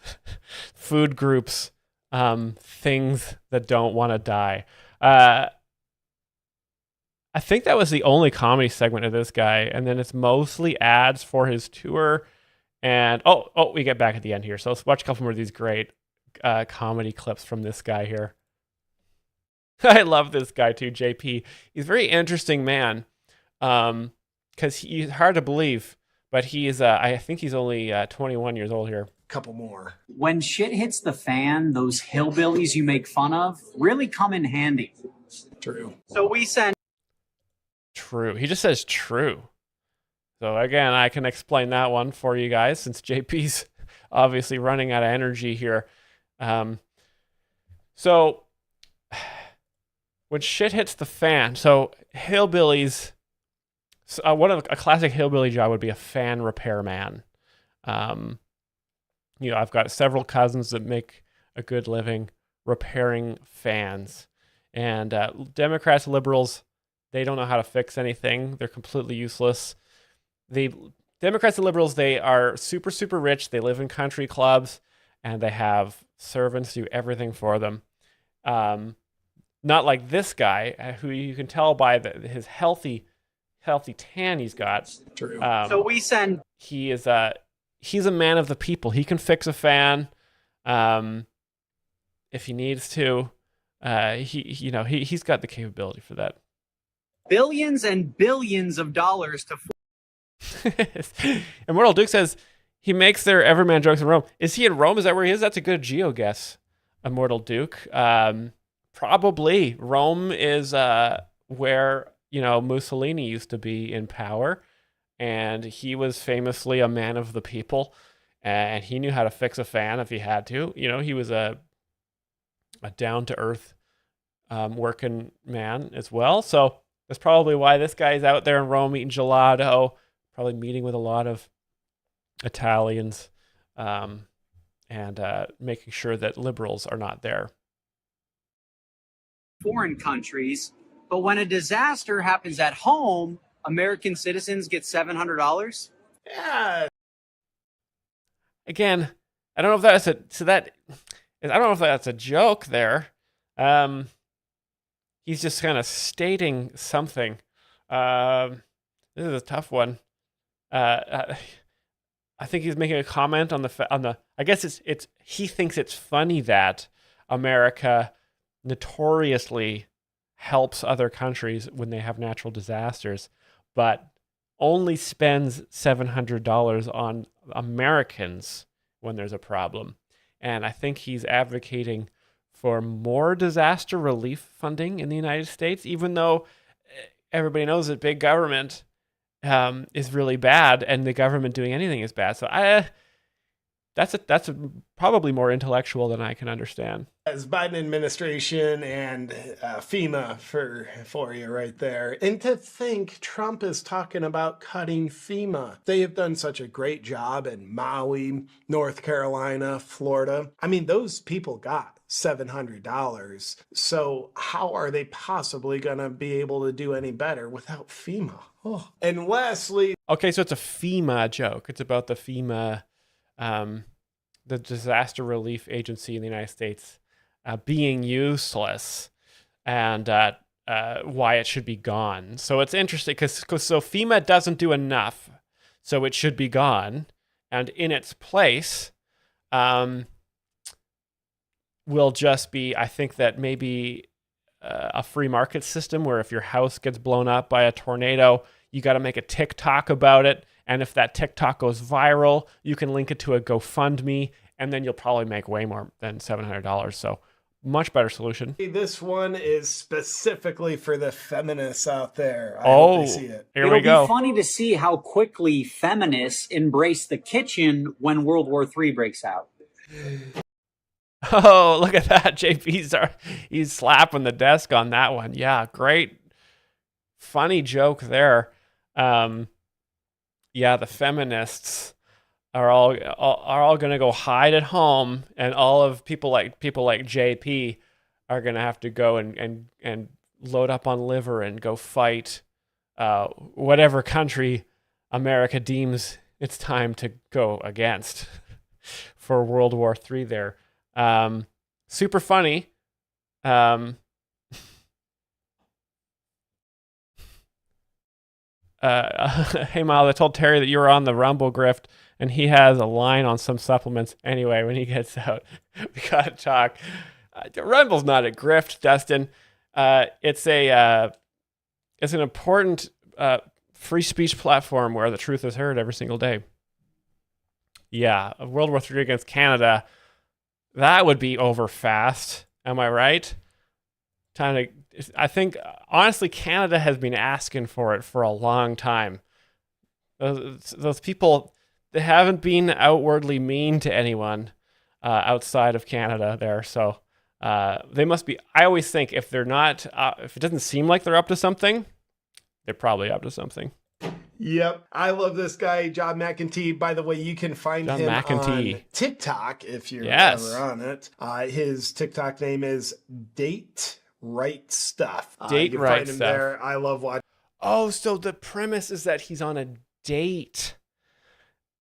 food groups, things that don't want to die. I think that was the only comedy segment of this guy, and then it's mostly ads for his tour. And we get back at the end here. So let's watch a couple more of these great comedy clips from this guy here. I love this guy too, JP. He's a very interesting man. Because he's hard to believe, but he's, I think he's only 21 years old here. Couple more. When shit hits the fan, those hillbillies you make fun of really come in handy. True. So we send. True. He just says true. So again, I can explain that one for you guys since JP's obviously running out of energy here. So when shit hits the fan, so hillbillies. So, a classic hillbilly job would be a fan repairman. I've got several cousins that make a good living repairing fans. And Democrats, liberals, they don't know how to fix anything. They're completely useless. The Democrats and liberals, they are super, super rich. They live in country clubs. and they have servants do everything for them. Not like this guy, who you can tell by his healthy tan he's got. True. So we send. He's a man of the people. He can fix a fan, if he needs to. He's got the capability for that. Billions and billions of dollars to. Immortal Duke says he makes their Everyman jokes in Rome. Is he in Rome? Is that where he is? That's a good geo guess, Immortal Duke. Probably. Rome is where, Mussolini used to be in power, and he was famously a man of the people, and he knew how to fix a fan if he had to. He was a down-to-earth working man as well. So that's probably why this guy's out there in Rome eating gelato, probably meeting with a lot of Italians, and making sure that liberals are not there. Foreign countries, but when a disaster happens at home, American citizens get $700. Yeah. Again, I don't know if that's a joke there. He's just kind of stating something. This is a tough one. I think he's making a comment on the. I guess it's he thinks it's funny that America notoriously helps other countries when they have natural disasters, but only spends $700 on Americans when there's a problem. And I think he's advocating for more disaster relief funding in the United States, even though everybody knows that big government is really bad, and the government doing anything is bad. So that's probably more intellectual than I can understand. As Biden administration and FEMA for you right there. And to think Trump is talking about cutting FEMA. They have done such a great job in Maui, North Carolina, Florida. I mean, those people got $700. So how are they possibly going to be able to do any better without FEMA? Oh. And lastly... Okay, so it's a FEMA joke. It's about the FEMA, the Disaster Relief Agency in the United States, being useless, and why it should be gone. So it's interesting because FEMA doesn't do enough, so it should be gone, and in its place will just be, I think that maybe a free market system where if your house gets blown up by a tornado, you got to make a TikTok about it, and if that TikTok goes viral, you can link it to a GoFundMe, and then you'll probably make way more than $700. So much better solution. This one is specifically for the feminists out there. I hope they see it. Here we go. It'll be funny to see how quickly feminists embrace the kitchen when World War III breaks out. Oh, look at that. He's slapping the desk on that one. Yeah, great. Funny joke there. Yeah, the feminists are all going to go hide at home, and all of people like JP are going to have to go and load up on liver and go fight whatever country America deems it's time to go against for World War III there. Super funny. Hey, Myles, I told Terry that you were on the Rumble grift, and he has a line on some supplements. Anyway, when he gets out, we got to talk. Rumble's not a grift, Dustin. It's an important free speech platform where the truth is heard every single day. Yeah, World War III against Canada, that would be over fast. Am I right? I think, honestly, Canada has been asking for it for a long time. Those people, they haven't been outwardly mean to anyone outside of Canada there. So they must be, I always think if they're not, if it doesn't seem like they're up to something, they're probably up to something. Yep. I love this guy, John McEntee. By the way, you can find him on TikTok if you're ever on it. His TikTok name is Date Right Stuff. Date you can Right find him Stuff. there. I love watching. Oh, so the premise is that he's on a date.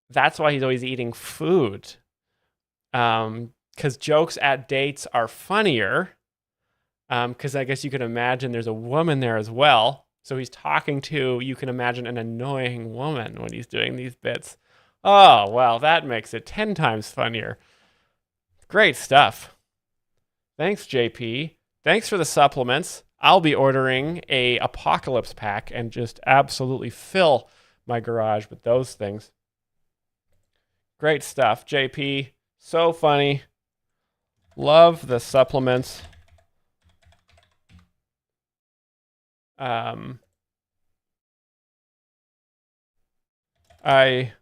That's why he's always eating food. because jokes at dates are funnier. Because I guess you can imagine there's a woman there as well. So he's talking to, you can imagine, an annoying woman when he's doing these bits. Oh, well, that makes it 10 times funnier. Great stuff. Thanks, JP. Thanks for the supplements. I'll be ordering a apocalypse pack and just absolutely fill my garage with those things. Great stuff, JP. So funny. Love the supplements. I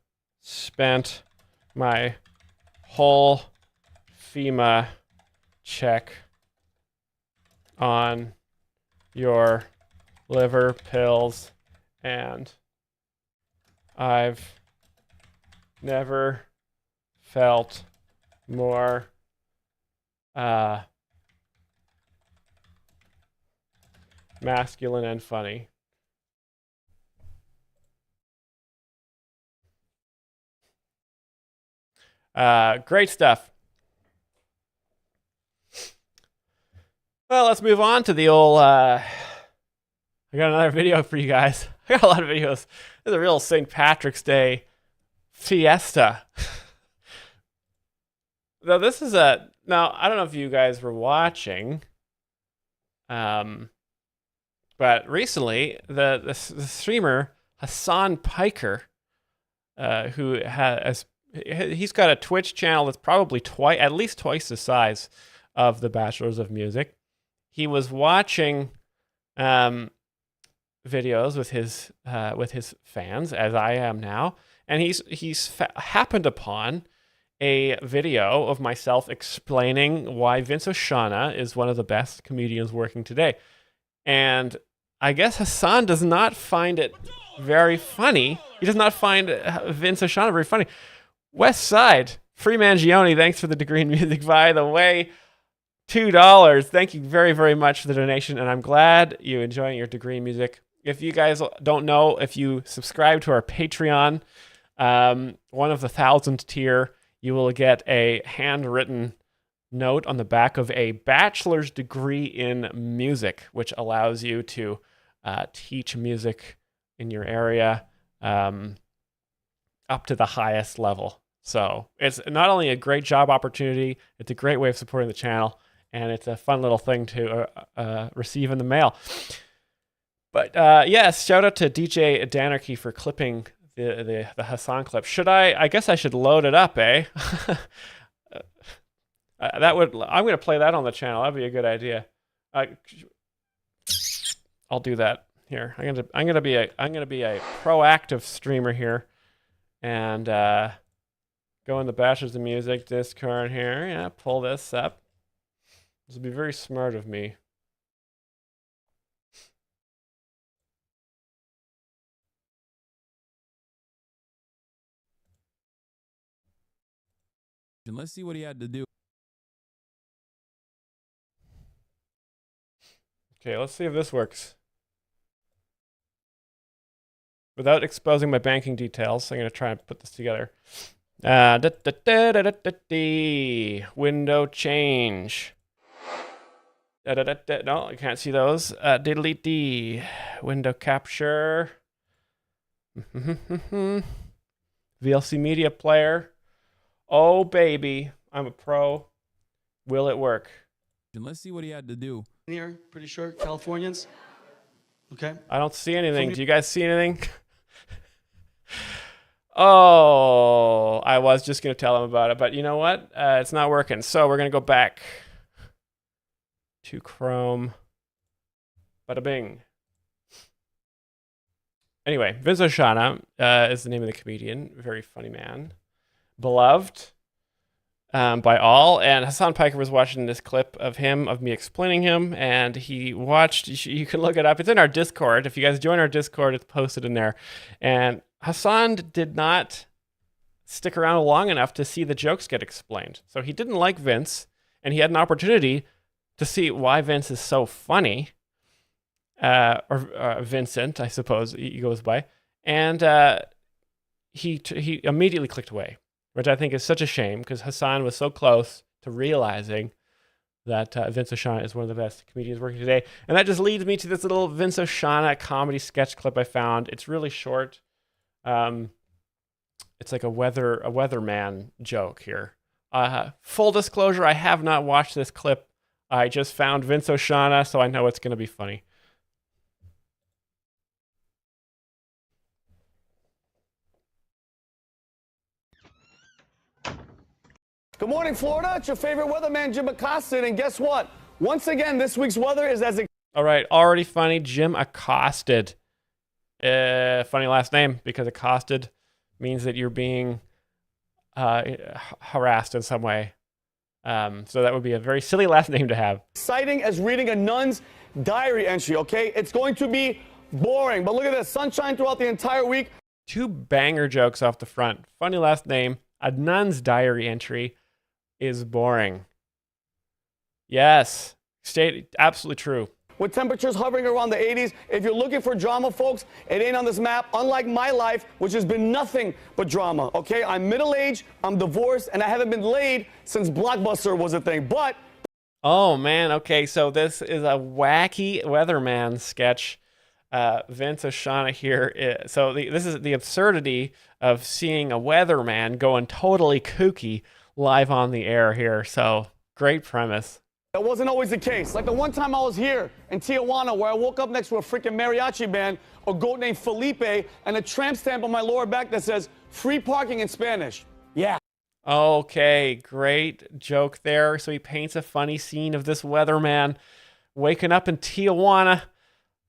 spent my whole FEMA check on your liver pills, and I've never felt more masculine and funny. Great stuff. Well, let's move on to the old, I got another video for you guys. I got a lot of videos. This is a real St. Patrick's Day fiesta. Now, this is now, I don't know if you guys were watching, but recently, the streamer Hassan Piker, who he's got a Twitch channel that's probably at least twice the size of the Bachelors of Music. He was watching videos with his fans, as I am now, and he's happened upon a video of myself explaining why Vince Oshana is one of the best comedians working today. And I guess Hassan does not find it very funny. He does not find Vince Oshana very funny. West Side, Free Mangione, thanks for the degree in music, by the way. $2. Thank you very, very much for the donation, and I'm glad you're enjoying your degree in music. If you guys don't know, if you subscribe to our Patreon, one of the 1,000th tier, you will get a handwritten note on the back of a bachelor's degree in music, which allows you to teach music in your area up to the highest level. So it's not only a great job opportunity, it's a great way of supporting the channel, and it's a fun little thing to receive in the mail. But yes, shout out to DJ Danarchy for clipping the Hassan clip. I guess I should load it up, eh? I'm going to play that on the channel. That'd be a good idea. I'll do that here. I'm going to be a proactive streamer here, and go in the Bachelors of Music Discord here. Yeah, pull this up. This would be very smart of me. And let's see what he had to do. Okay, let's see if this works. Without exposing my banking details, I'm going to try and put this together. Window change. No, I can't see those. Diddly D. Window capture. VLC media player. Oh, baby. I'm a pro. Will it work? And let's see what he had to do. Here, pretty sure. Californians. Okay. I don't see anything. Do you guys see anything? Oh, I was just going to tell him about it, but you know what? It's not working. So we're going to go back to Chrome. Bada bing. Anyway, Vince Oshana is the name of the comedian. Very funny man. Beloved by all. And Hassan Piker was watching this clip of me explaining him, and he watched, you can look it up. It's in our Discord. If you guys join our Discord, it's posted in there. And Hassan did not stick around long enough to see the jokes get explained. So he didn't like Vince, and he had an opportunity to see why Vince is so funny, or Vincent, I suppose he goes by. And he immediately clicked away. which I think is such a shame because Hassan was so close to realizing that Vince O'Shaughnesy is one of the best comedians working today. And that just leads me to this little Vince O'Shaughnesy comedy sketch clip I found. It's really short. It's like a weatherman joke here. Full disclosure, I have not watched this clip. I just found Vince O'Shaughnesy, so I know it's going to be funny. Good morning, Florida. It's your favorite weatherman, Jim Acosta. And guess what? Once again, this week's weather is as... All right, already funny. Jim Accosted. Funny last name, because accosted means that you're being harassed in some way. So that would be a very silly last name to have. Exciting as reading a nun's diary entry, okay? It's going to be boring. But look at this. Sunshine throughout the entire week. 2 banger jokes off the front. Funny last name. A nun's diary entry is boring. Yes, absolutely true. With temperatures hovering around the 80s, if you're looking for drama, folks, it ain't on this map. Unlike my life, which has been nothing but drama, okay? I'm middle-aged, I'm divorced, and I haven't been laid since Blockbuster was a thing, but... Oh, man, okay, so this is a wacky weatherman sketch. Vince O'Shaughnesy here. This is the absurdity of seeing a weatherman going totally kooky live on the air here. So great premise. That wasn't always the case. Like the one time I was here in Tijuana where I woke up next to a freaking mariachi band, a goat named Felipe, and a tramp stamp on my lower back that says free parking in Spanish. Yeah. Okay, great joke there. So he paints a funny scene of this weatherman waking up in Tijuana,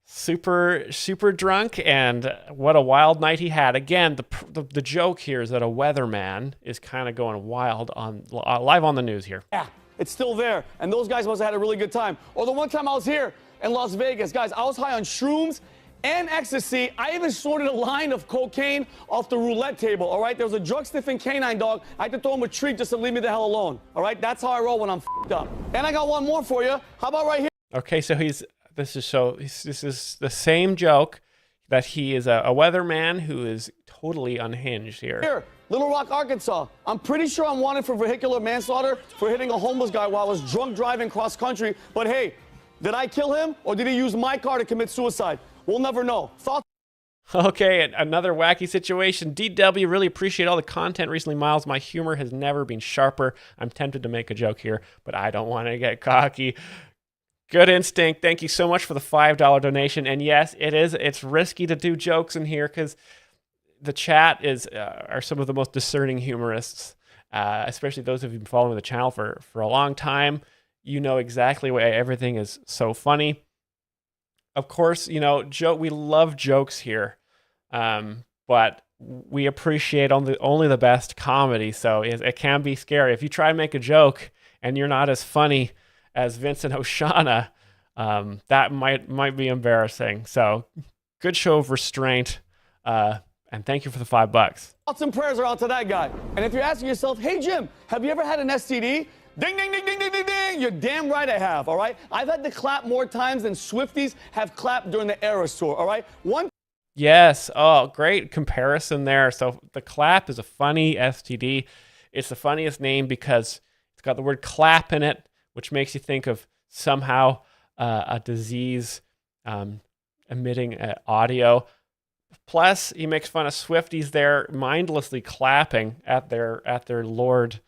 super drunk, and what a wild night he had. Again, the joke here is that a weatherman is kind of going wild on live on the news here. Yeah, it's still there, and those guys must have had a really good time. Or the one time I was here in Las Vegas, guys, I was high on shrooms and ecstasy. I even sorted a line of cocaine off the roulette table, all right? There was a drug-sniffing canine dog. I had to throw him a treat just to leave me the hell alone, all right? That's how I roll when I'm f***ed up. And I got one more for you. How about right here? Okay, so this is the same joke that he is a weatherman who is totally unhinged here. Here, Little Rock, Arkansas. I'm pretty sure I'm wanted for vehicular manslaughter for hitting a homeless guy while I was drunk driving cross country. But hey, did I kill him or did he use my car to commit suicide? We'll never know. Thoughts? Okay, another wacky situation. DW, really appreciate all the content recently, Myles. My humor has never been sharper. I'm tempted to make a joke here, but I don't want to get cocky. Good instinct. Thank you so much for the $5 donation. And yes, it's risky to do jokes in here because the chat are some of the most discerning humorists, especially those who've been following the channel for a long time. You know exactly why everything is so funny. Of course, we love jokes here, but we appreciate only the best comedy. So it can be scary if you try to make a joke and you're not as funny as Vincent O'Shaughnesy. That might be embarrassing. So good show of restraint, and thank you for the $5. Thoughts and prayers are out to that guy. And if you're asking yourself, hey Jim, have you ever had an STD? Ding, ding, ding, ding, ding, ding, ding. You're damn right I have, all right? I've had to clap more times than Swifties have clapped during the Eras tour, all right? Yes. Oh, great comparison there. So the clap is a funny STD. It's the funniest name because it's got the word clap in it, which makes you think of somehow a disease emitting audio. Plus, he makes fun of Swifties there mindlessly clapping at their Lord.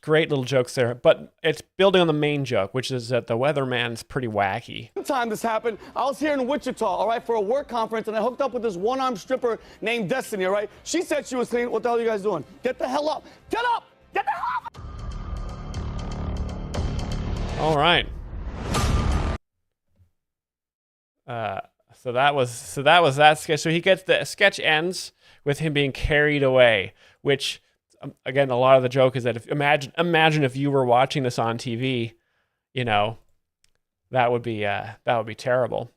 Great little jokes there, but it's building on the main joke, which is that the weatherman's pretty wacky. One time this happened, I was here in Wichita, all right, for a work conference, and I hooked up with this one-armed stripper named Destiny, all right? She said she was clean. What the hell are you guys doing? Get the hell up! Get up! Get the hell up! All right. So that was that sketch. So the sketch ends with him being carried away, which again, a lot of the joke is that imagine if you were watching this on TV, that would be terrible.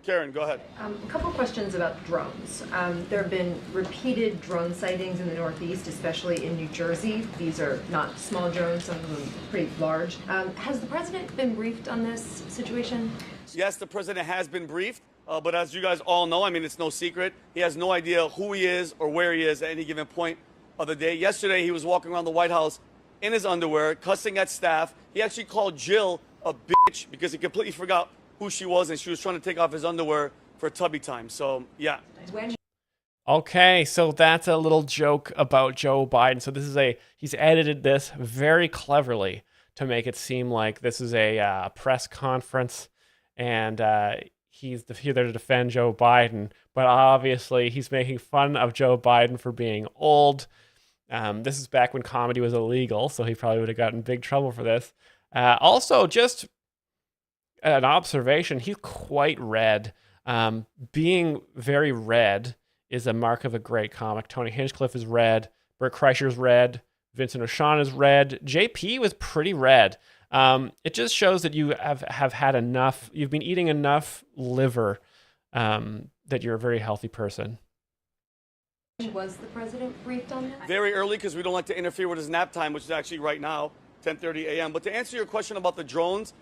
Karen, go ahead. A couple questions about drones. There have been repeated drone sightings in the Northeast, especially in New Jersey. These are not small drones, some of them pretty large. Has the president been briefed on this situation? Yes, the president has been briefed. But as you guys all know, I mean, it's no secret. He has no idea who he is or where he is at any given point of the day. Yesterday, he was walking around the White House in his underwear, cussing at staff. He actually called Jill a bitch because he completely forgot who she was, and she was trying to take off his underwear for tubby time. So, yeah. Okay, so that's a little joke about Joe Biden. So this is he's edited this very cleverly to make it seem like this is a press conference, and he's here to defend Joe Biden. But obviously, he's making fun of Joe Biden for being old. This is back when comedy was illegal, so he probably would have gotten in big trouble for this. Also, just an observation, he's quite red. Being very red is a mark of a great comic. Tony Hinchcliffe is red. Bert Kreischer's red. Vincent O'Shaughnessy is red. JP was pretty red. It just shows that you have had enough. You've been eating enough liver that you're a very healthy person. Was the president briefed on that? Very early, because we don't like to interfere with his nap time, which is actually right now, 10:30 a.m. But to answer your question about the drones,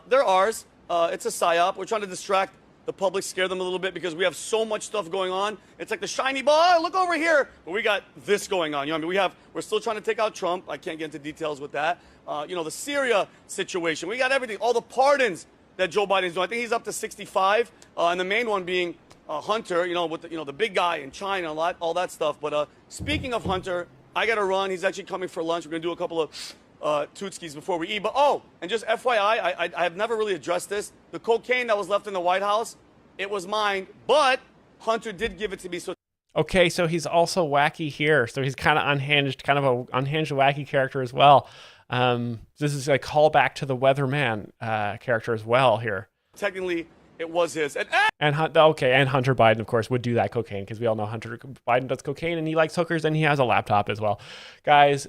they're ours. It's a psyop. We're trying to distract the public, scare them a little bit, because we have so much stuff going on. It's like the shiny ball. Oh, look over here. But we got this going on. You know what I mean? We're still trying to take out Trump. I can't get into details with that. The Syria situation. We got everything. All the pardons that Joe Biden's doing. I think he's up to 65. And the main one being Hunter, with the big guy in China, all that stuff. But speaking of Hunter, I got to run. He's actually coming for lunch. We're going to do a couple of tootskis before we eat. But and just FYI, I have never really addressed this. The cocaine that was left in the White House, it was mine, but Hunter did give it to me. So okay, so he's also wacky here. So he's kind of unhinged, kind of an unhinged wacky character as well. This is a callback to the Weatherman character as well here. Technically, it was his. And Hunter Biden, of course, would do that cocaine, because we all know Hunter Biden does cocaine and he likes hookers and he has a laptop as well. Guys,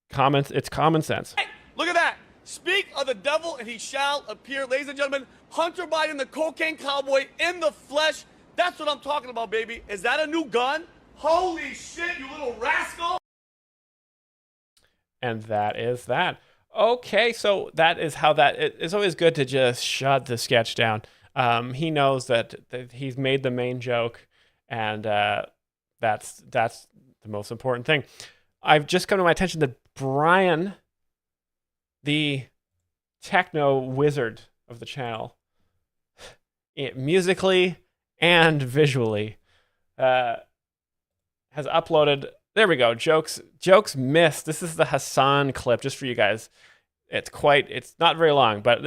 it's common sense. Hey, look at that. Speak of the devil and he shall appear. Ladies and gentlemen, Hunter Biden, the cocaine cowboy in the flesh. That's what I'm talking about, baby. Is that a new gun? Holy shit, you little rascal. And that is that. Okay, so that is how it's always good to just shut the sketch down. He knows that he's made the main joke, and that's the most important thing. I've just come to my attention that Brian, the techno wizard of the channel, musically and visually, has uploaded. There we go. Jokes missed. This is the Hassan clip, just for you guys. It's not very long, but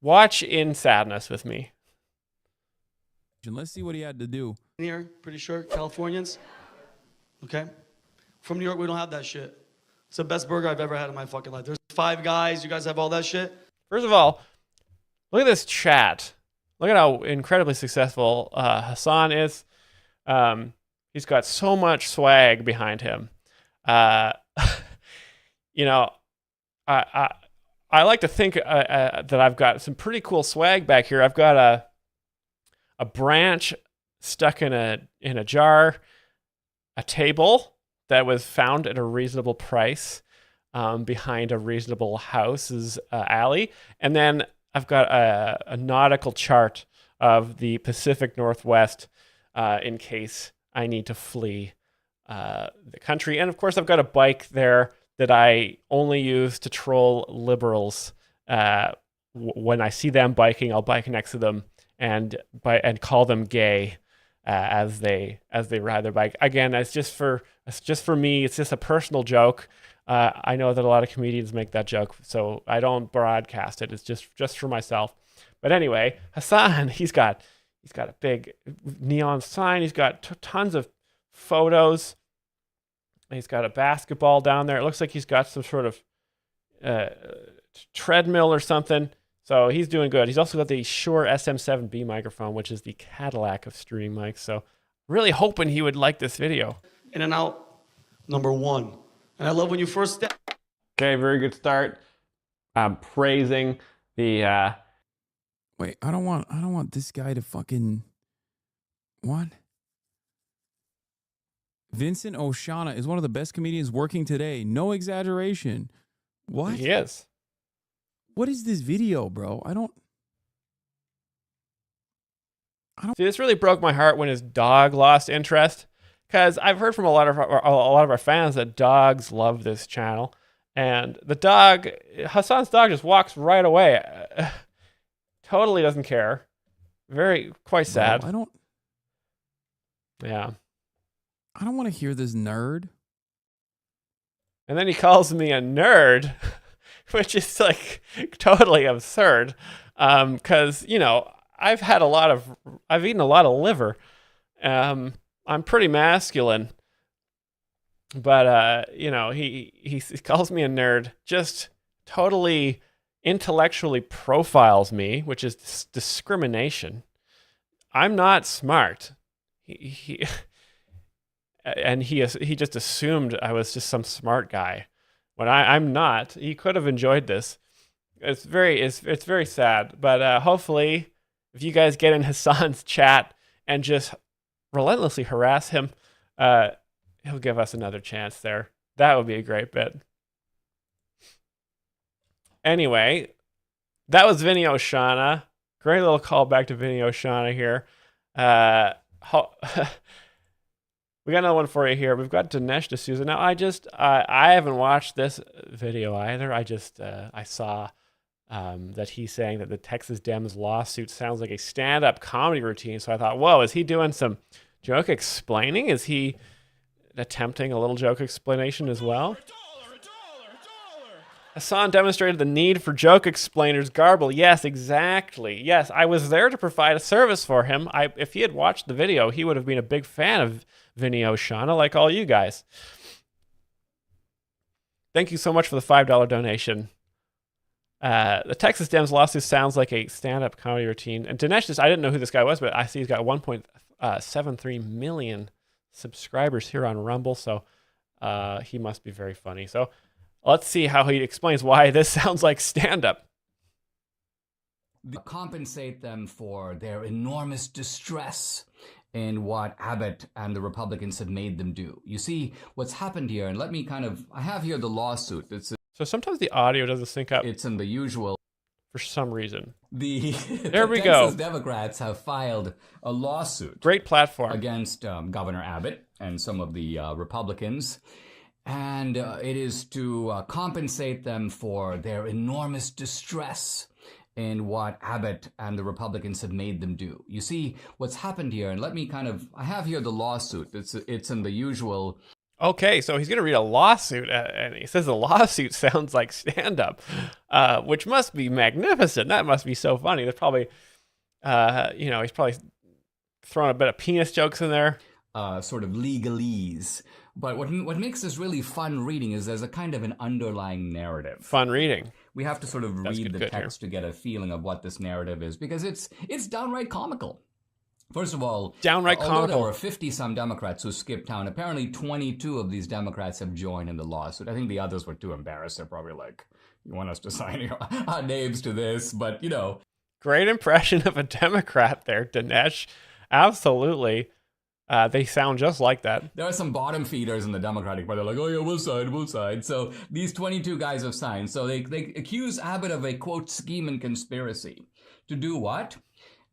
watch in sadness with me. Let's see what he had to do. Here, pretty sure, Californians. Okay? From New York, we don't have that shit. It's the best burger I've ever had in my fucking life. There's Five Guys. You guys have all that shit? First of all, look at this chat. Look at how incredibly successful Hassan is. He's got so much swag behind him. I like to think that I've got some pretty cool swag back here. I've got a branch stuck in a jar, a table that was found at a reasonable price behind a reasonable house's alley, and then I've got a nautical chart of the Pacific Northwest in case I need to flee the country. And of course, I've got a bike there that I only use to troll liberals. When I see them biking, I'll bike next to them and call them gay as they ride their bike. Again, it's just for me. It's just a personal joke. I know that a lot of comedians make that joke, so I don't broadcast it. It's just for myself. But anyway, Hassan, he's got a big neon sign. He's got tons of photos. He's got a basketball down there. It looks like he's got some sort of treadmill or something. So he's doing good. He's also got the Shure SM7B microphone, which is the Cadillac of streaming mics. So really hoping he would like this video. In and out, number one. And I love when you first step. Okay, very good start. Praising the... Wait, I don't want this guy to fucking... What? Vincent O'Shaughnessy is one of the best comedians working today. No exaggeration. What? He is. What is this video, bro? I don't... See, this really broke my heart when his dog lost interest, because I've heard from a lot of our fans that dogs love this channel, and the dog, Hassan's dog, just walks right away. Totally doesn't care. Quite sad. Bro, Yeah. I don't want to hear this nerd. And then he calls me a nerd, which is like totally absurd. Because, you know, I've eaten a lot of liver. I'm pretty masculine. But, you know, he calls me a nerd, just totally intellectually profiles me, which is discrimination. I'm not smart. He just assumed I was just some smart guy when I'm not. He could have enjoyed this. It's very sad, but hopefully if you guys get in Hassan's chat and just relentlessly harass him, he'll give us another chance there. That would be a great bit. Anyway, that was Vinny Oshana. Great little callback to Vinny Oshana here. We got another one for you here. We've got Dinesh D'Souza. Now, I haven't watched this video either. I saw that he's saying that the Texas Dems lawsuit sounds like a stand-up comedy routine. So I thought, whoa, is he doing some joke explaining? Is he attempting a little joke explanation as well? Hassan demonstrated the need for joke explainers garble. Yes, exactly. Yes, I was there to provide a service for him. If he had watched the video, he would have been a big fan of Vinny Oshana, like all you guys. Thank you so much for the $5 donation. The Texas Dems lawsuit sounds like a stand-up comedy routine. And Dinesh, I didn't know who this guy was, but I see he's got 1.73 million subscribers here on Rumble, so he must be very funny. So let's see how he explains why this sounds like stand-up. Compensate them for their enormous distress in what Abbott and the Republicans have made them do. You see, what's happened here, and I have here the lawsuit. So sometimes the audio doesn't sync up. It's in the usual. For some reason. There we go. go. Democrats have filed a lawsuit. Great platform. Against Governor Abbott and some of the Republicans. And it is to compensate them for their enormous distress in what Abbott and the Republicans have made them do. You see, what's happened here, and I have here the lawsuit. It's in the usual. Okay, so he's going to read a lawsuit, and he says the lawsuit sounds like stand-up, which must be magnificent. That must be so funny. There's probably, he's probably throwing a bit of penis jokes in there. Sort of legalese. But what makes this really fun reading is there's a kind of an underlying narrative. Fun reading. We have to sort of read the text to get a feeling of what this narrative is, because it's downright comical. First of all, downright comical. There were 50-some Democrats who skipped town. Apparently 22 of these Democrats have joined in the lawsuit. I think the others were too embarrassed. They're probably like, you want us to sign our names to this, but you know. Great impression of a Democrat there, Dinesh. Absolutely. They sound just like that. There are some bottom feeders in the Democratic Party. They're like, oh yeah, we'll sign. So these 22 guys have signed. So they accuse Abbott of a, quote, scheme and conspiracy. To do what?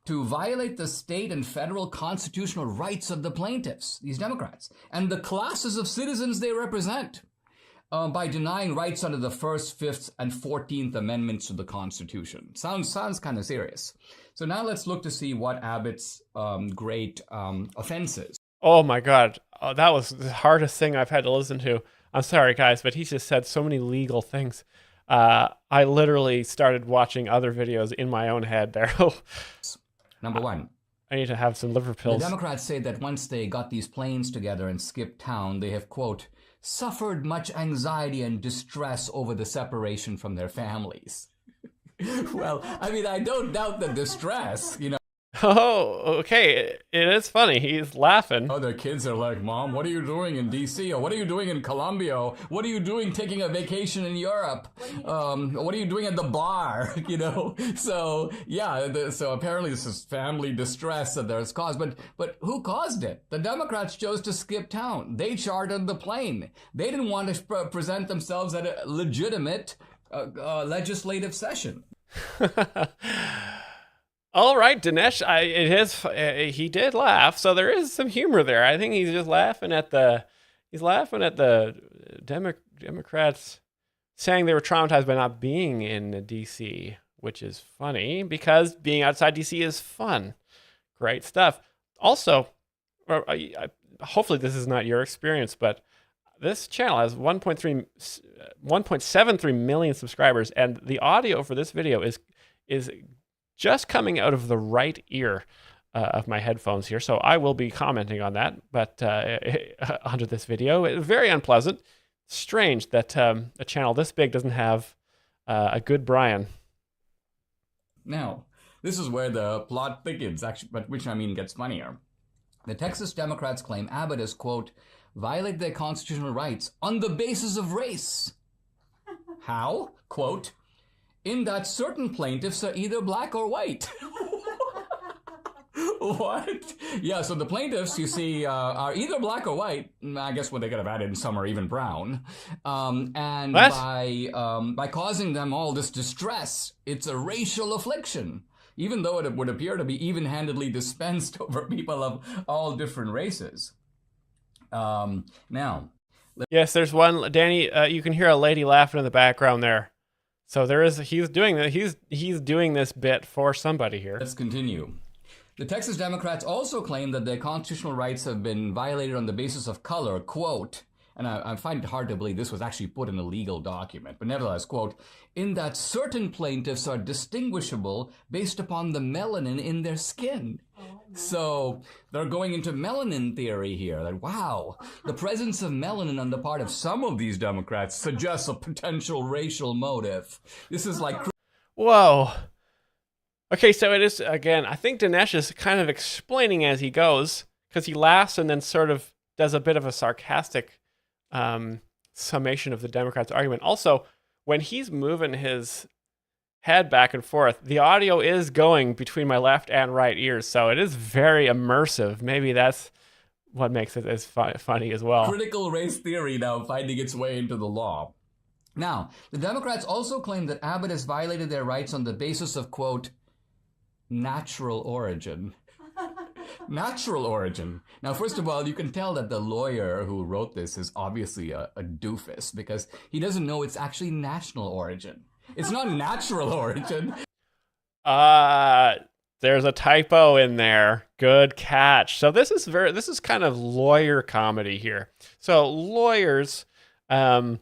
To violate the state and federal constitutional rights of the plaintiffs, these Democrats, and the classes of citizens they represent, by denying rights under the First, Fifth, and 14th Amendments to the Constitution. Sounds kind of serious. So now let's look to see what Abbott's great offenses. Oh my God, that was the hardest thing I've had to listen to. I'm sorry, guys, but he just said so many legal things. I literally started watching other videos in my own head there. Number one. I need to have some liver pills. The Democrats say that once they got these planes together and skipped town, they have, quote, suffered much anxiety and distress over the separation from their families. Well, I mean, I don't doubt the distress, you know. Oh, okay. It is funny. He's laughing. Oh, their kids are like, Mom, what are you doing in D.C.? Or what are you doing in Colombia? Or what are you doing taking a vacation in Europe? What are you doing at the bar? You know? So, yeah, so apparently this is family distress that there's caused. But who caused it? The Democrats chose to skip town. They chartered the plane. They didn't want to present themselves at a legitimate legislative session. All right, Dinesh. He did laugh, so there is some humor there. I think he's just laughing at the Democrats saying they were traumatized by not being in DC, which is funny because being outside DC is fun. Great stuff. Also, hopefully this is not your experience, but this channel has 1.73 million subscribers, and the audio for this video is just coming out of the right ear of my headphones here. So I will be commenting on that, but under this video, very unpleasant. Strange that a channel this big doesn't have a good Brian. Now, this is where the plot thickens, actually, but which I mean gets funnier. The Texas Democrats claim Abbott has, quote, violated their constitutional rights on the basis of race. How? Quote, in that certain plaintiffs are either black or white. What? Yeah, so the plaintiffs, you see, are either black or white. I guess what they could have added in some are even brown. And by causing them all this distress, it's a racial affliction, even though it would appear to be even-handedly dispensed over people of all different races. Now, yes, there's one, Danny. You can hear a lady laughing in the background there. So he's doing this bit for somebody here. Let's continue. The Texas Democrats also claim that their constitutional rights have been violated on the basis of color, quote, and I find it hard to believe this was actually put in a legal document, but nevertheless, quote, in that certain plaintiffs are distinguishable based upon the melanin in their skin. So they're going into melanin theory here. That, wow, the presence of melanin on the part of some of these Democrats suggests a potential racial motive. This is like... Whoa. Okay, so it is, again, I think Dinesh is kind of explaining as he goes, because he laughs and then sort of does a bit of a sarcastic summation of the Democrats' argument. Also, when he's moving his head back and forth, the audio is going between my left and right ears, so it is very immersive. Maybe that's what makes it as funny as well. Critical race theory now finding its way into the law. Now, the Democrats also claim that Abbott has violated their rights on the basis of, quote, natural origin. Natural origin. Now, first of all, you can tell that the lawyer who wrote this is obviously a doofus because he doesn't know it's actually national origin. It's not natural origin. There's a typo in there. Good catch. So this is kind of lawyer comedy here. So lawyers, they're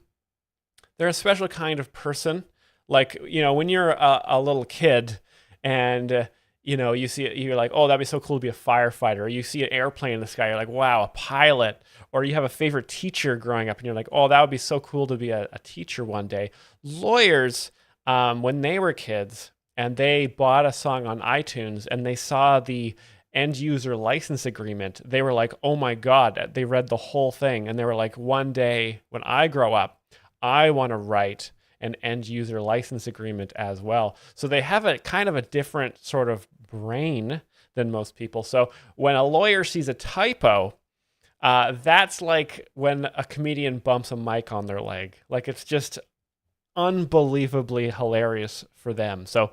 a special kind of person. Like, you know, when you're a little kid and you know, you're like, oh, that'd be so cool to be a firefighter. Or you see an airplane in the sky, you're like, wow, a pilot. Or you have a favorite teacher growing up and you're like, oh, that would be so cool to be a teacher one day. Lawyers, when they were kids and they bought a song on iTunes and they saw the end user license agreement, they were like, oh my God, they read the whole thing. And they were like, one day when I grow up, I want to write an end user license agreement as well. So they have a kind of a different sort of brain than most people. So when a lawyer sees a typo, that's like when a comedian bumps a mic on their leg. Like, it's just unbelievably hilarious for them. So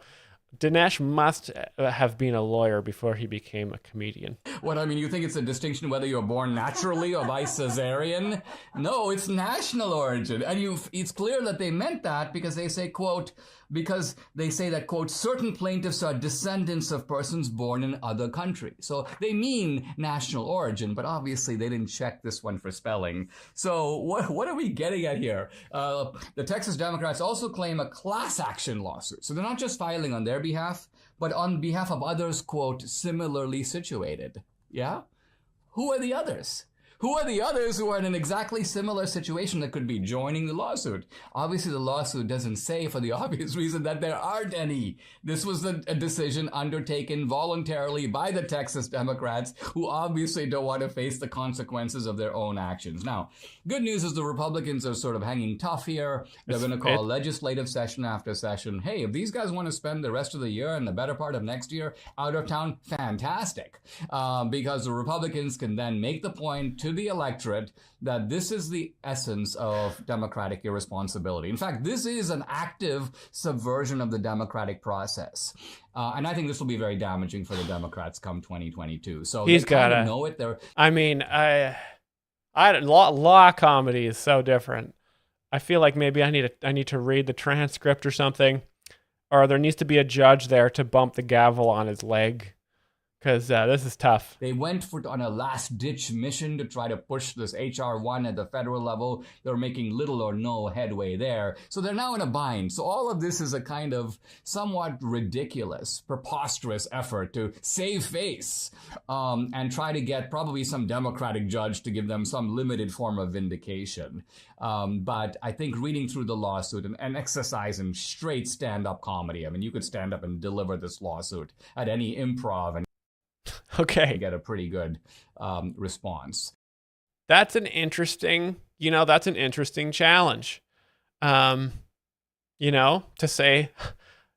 Dinesh must have been a lawyer before he became a comedian. What, I mean, you think it's a distinction whether you're born naturally or by cesarean? No, it's national origin. And it's clear that they meant that because they say, quote, because they say that, quote, certain plaintiffs are descendants of persons born in other countries. So they mean national origin, but obviously they didn't check this one for spelling. So what are we getting at here? The Texas Democrats also claim a class action lawsuit. So they're not just filing on their behalf, but on behalf of others, quote, similarly situated. Yeah? Who are the others? Who are the others who are in an exactly similar situation that could be joining the lawsuit? Obviously, the lawsuit doesn't say, for the obvious reason that there aren't any. This was a decision undertaken voluntarily by the Texas Democrats, who obviously don't want to face the consequences of their own actions. Now, good news is the Republicans are sort of hanging tough here. They're going to call legislative session after session. Hey, if these guys want to spend the rest of the year and the better part of next year out of town, fantastic. Because the Republicans can then make the point to the electorate that this is the essence of democratic irresponsibility. In fact, this is an active subversion of the democratic process. And I think this will be very damaging for the Democrats come 2022. So He's they kind got of know it. I mean, law comedy is so different. I feel like maybe I need to read the transcript or something, or there needs to be a judge there to bump the gavel on his leg, because this is tough. They went on a last-ditch mission to try to push this H.R. 1 at the federal level. They're making little or no headway there. So they're now in a bind. So all of this is a kind of somewhat ridiculous, preposterous effort to save face and try to get probably some Democratic judge to give them some limited form of vindication. But I think reading through the lawsuit and exercise in straight stand-up comedy, I mean, you could stand up and deliver this lawsuit at any improv and okay, get a pretty good response. That's an interesting challenge. To say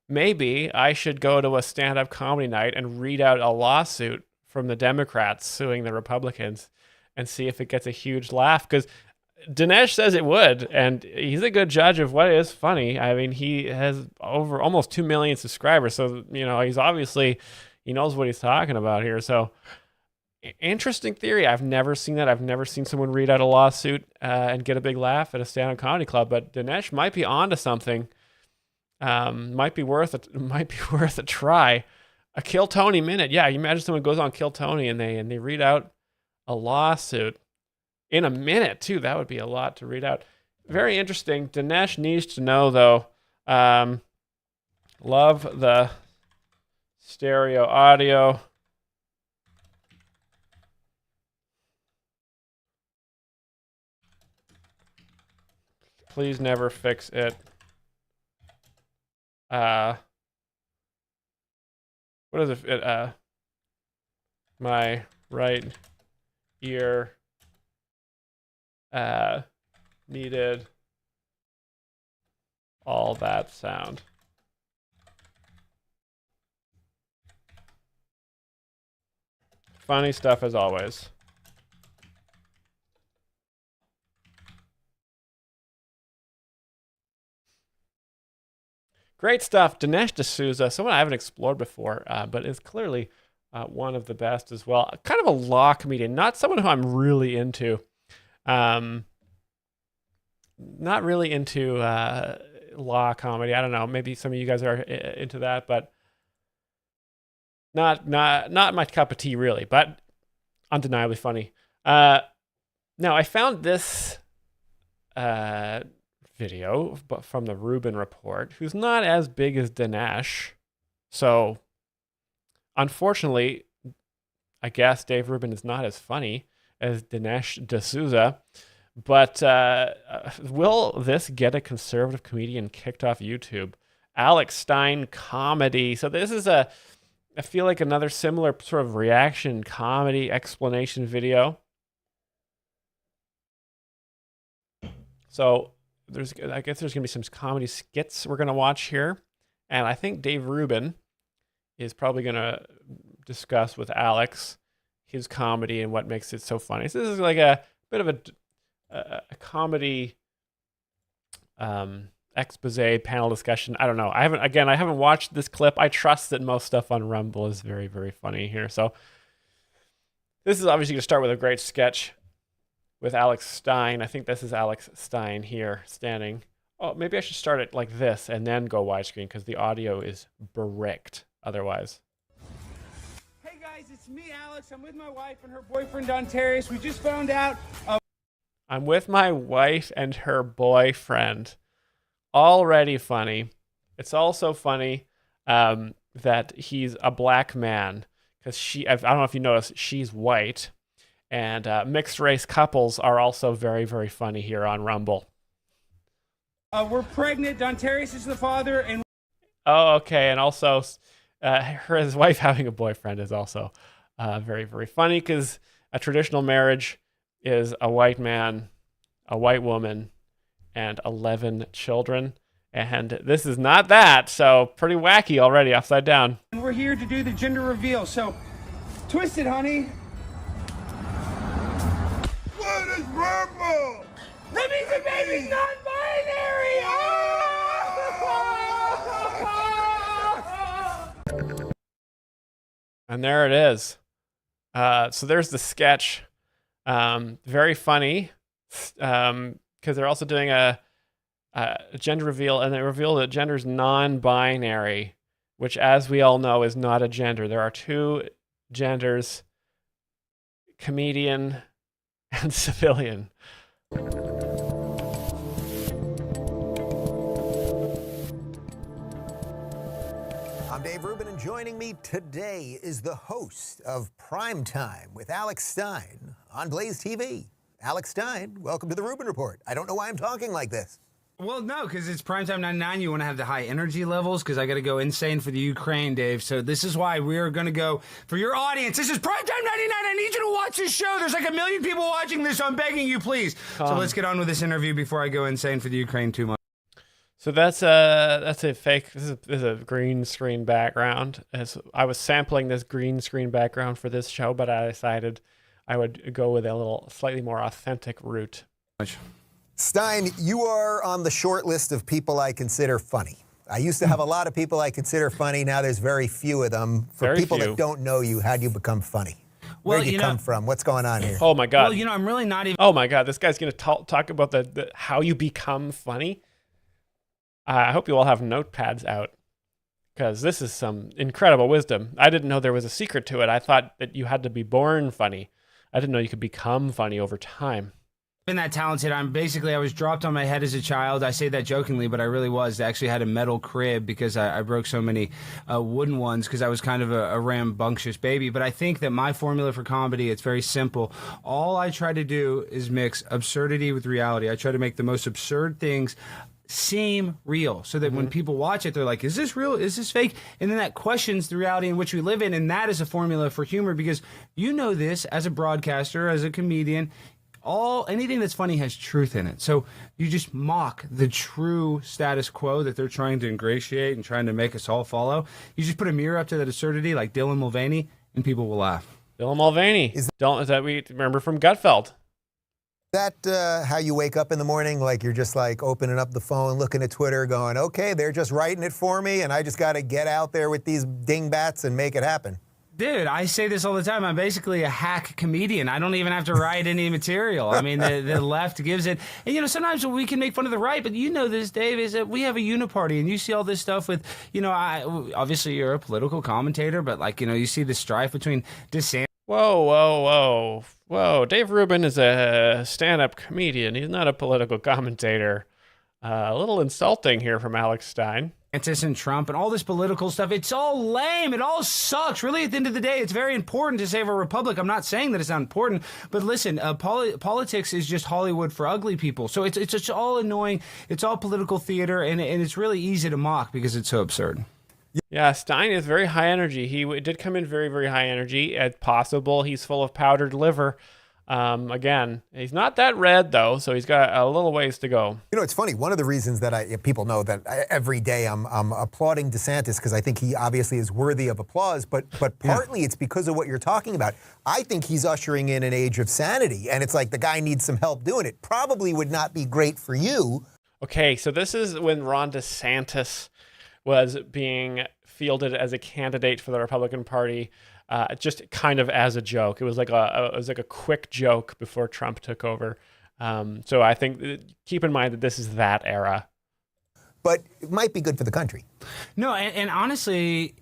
maybe I should go to a stand-up comedy night and read out a lawsuit from the Democrats suing the Republicans and see if it gets a huge laugh, because Dinesh says it would, and he's a good judge of what is funny. I mean, he has over almost 2 million subscribers, so he's obviously, he knows what he's talking about here. So interesting theory. I've never seen that. I've never seen someone read out a lawsuit and get a big laugh at a stand-up comedy club, but Dinesh might be onto something. Might be worth a try. A Kill Tony minute. Yeah, you imagine someone goes on Kill Tony and they read out a lawsuit in a minute too. That would be a lot to read out. Very interesting. Dinesh needs to know though. Love the stereo audio. Please never fix it. What is it? My right ear needed all that sound. Funny stuff as always. Great stuff. Dinesh D'Souza, someone I haven't explored before, but is clearly one of the best as well. Kind of a law comedian, not someone who I'm really into. Not really into law comedy. I don't know. Maybe some of you guys are into that, but not my cup of tea really, but undeniably funny. Now I found this video from the Ruben Report, who's not as big as Dinesh. So unfortunately, I guess Dave Rubin is not as funny as Dinesh D'Souza. But will this get a conservative comedian kicked off YouTube? Alex Stein comedy. So this is I feel like another similar sort of reaction comedy explanation video. So I guess there's going to be some comedy skits we're going to watch here. And I think Dave Rubin is probably going to discuss with Alex his comedy and what makes it so funny. So this is like a bit of a comedy expose panel discussion. I don't know. I haven't watched this clip. I trust that most stuff on Rumble is very, very funny here. So this is obviously going to start with a great sketch with Alex Stein. I think this is Alex Stein here standing. Oh, maybe I should start it like this and then go widescreen because the audio is bricked otherwise. Hey guys, it's me, Alex. I'm with my wife and her boyfriend, Dontarius. We just found out. I'm with my wife and her boyfriend. Already funny. It's also funny that he's a black man because I don't know if you noticed, she's white. And mixed race couples are also very, very funny here on Rumble. We're pregnant. Dontarius is the father. And oh, okay. And also his wife having a boyfriend is also very, very funny because a traditional marriage is a white man, a white woman, and 11 children. And this is not that. So pretty wacky already, upside down. And we're here to do the gender reveal. So twist it, honey. purple. That means the baby's non-binary. And there it is. So there's the sketch. Very funny. Because they're also doing a gender reveal, and they reveal that gender's non-binary, which, as we all know, is not a gender. There are two genders, comedian and civilian. I'm Dave Rubin, and joining me today is the host of Primetime with Alex Stein on Blaze TV. Alex Stein, welcome to the Rubin Report. I don't know why I'm talking like this. Well, no, because it's Primetime 99. You want to have the high energy levels because I got to go insane for the Ukraine, Dave. So this is why we're going to go for your audience. This is Primetime 99. I need you to watch this show. There's like 1 million people watching this. So I'm begging you, please. So let's get on with this interview before I go insane for the Ukraine too much. So that's a fake. This is a green screen background. As I was sampling this green screen background for this show, but I decided I would go with a little slightly more authentic route. Stein, you are on the short list of people I consider funny. I used to have a lot of people I consider funny. Now there's very few of them. For Very people few. that don't know you, how do you become funny? Well, Where'd you come from? What's going on here? Oh my God. Well, I'm really not even. Oh my God, this guy's going to talk about the how you become funny. I hope you all have notepads out, because this is some incredible wisdom. I didn't know there was a secret to it. I thought that you had to be born funny. I didn't know you could become funny over time. Been that talented. I was dropped on my head as a child. I say that jokingly, but I really was. I actually had a metal crib because I broke so many wooden ones because I was kind of a rambunctious baby. But I think that my formula for comedy, it's very simple. All I try to do is mix absurdity with reality. I try to make the most absurd things seem real, so that when people watch it, they're like, is this real? Is this fake? And then that questions the reality in which we live in. And that is a formula for humor, because you know this as a broadcaster, as a comedian, anything that's funny has truth in it. So you just mock the true status quo that they're trying to ingratiate and trying to make us all follow. You just put a mirror up to that absurdity, like Dylan Mulvaney, and people will laugh. Dylan Mulvaney. Is that we remember from Gutfeld? Is that how you wake up in the morning? Like you're just like opening up the phone, looking at Twitter, going, okay, they're just writing it for me, and I just got to get out there with these dingbats and make it happen. Dude, I say this all the time. I'm basically a hack comedian. I don't even have to write any material. I mean, the left gives it. And, sometimes we can make fun of the right, but you know this, Dave, is that we have a uniparty, and you see all this stuff with, obviously you're a political commentator, but you see the strife between DeSantis. Whoa. Dave Rubin is a stand-up comedian. He's not a political commentator. A little insulting here from Alex Stein. And Trump and all this political stuff, it's all lame. It all sucks. Really, at the end of the day, it's very important to save our republic. I'm not saying that it's not important, but listen, politics is just Hollywood for ugly people. So it's just all annoying. It's all political theater, and it's really easy to mock because it's so absurd. Yeah, Stein is very high energy. He did come in very, very high energy. It's possible he's full of powdered liver. Again, he's not that red, though, so he's got a little ways to go. It's funny. One of the reasons that people know that every day I'm applauding DeSantis, because I think he obviously is worthy of applause, but partly it's because of what you're talking about. I think he's ushering in an age of sanity, and it's like the guy needs some help doing it. Probably would not be great for you. Okay, so this is when Ron DeSantis was being fielded as a candidate for the Republican Party. Just kind of as a joke. It was like a quick joke before Trump took over. So I think keep in mind that this is that era. But it might be good for the country. No, and honestly,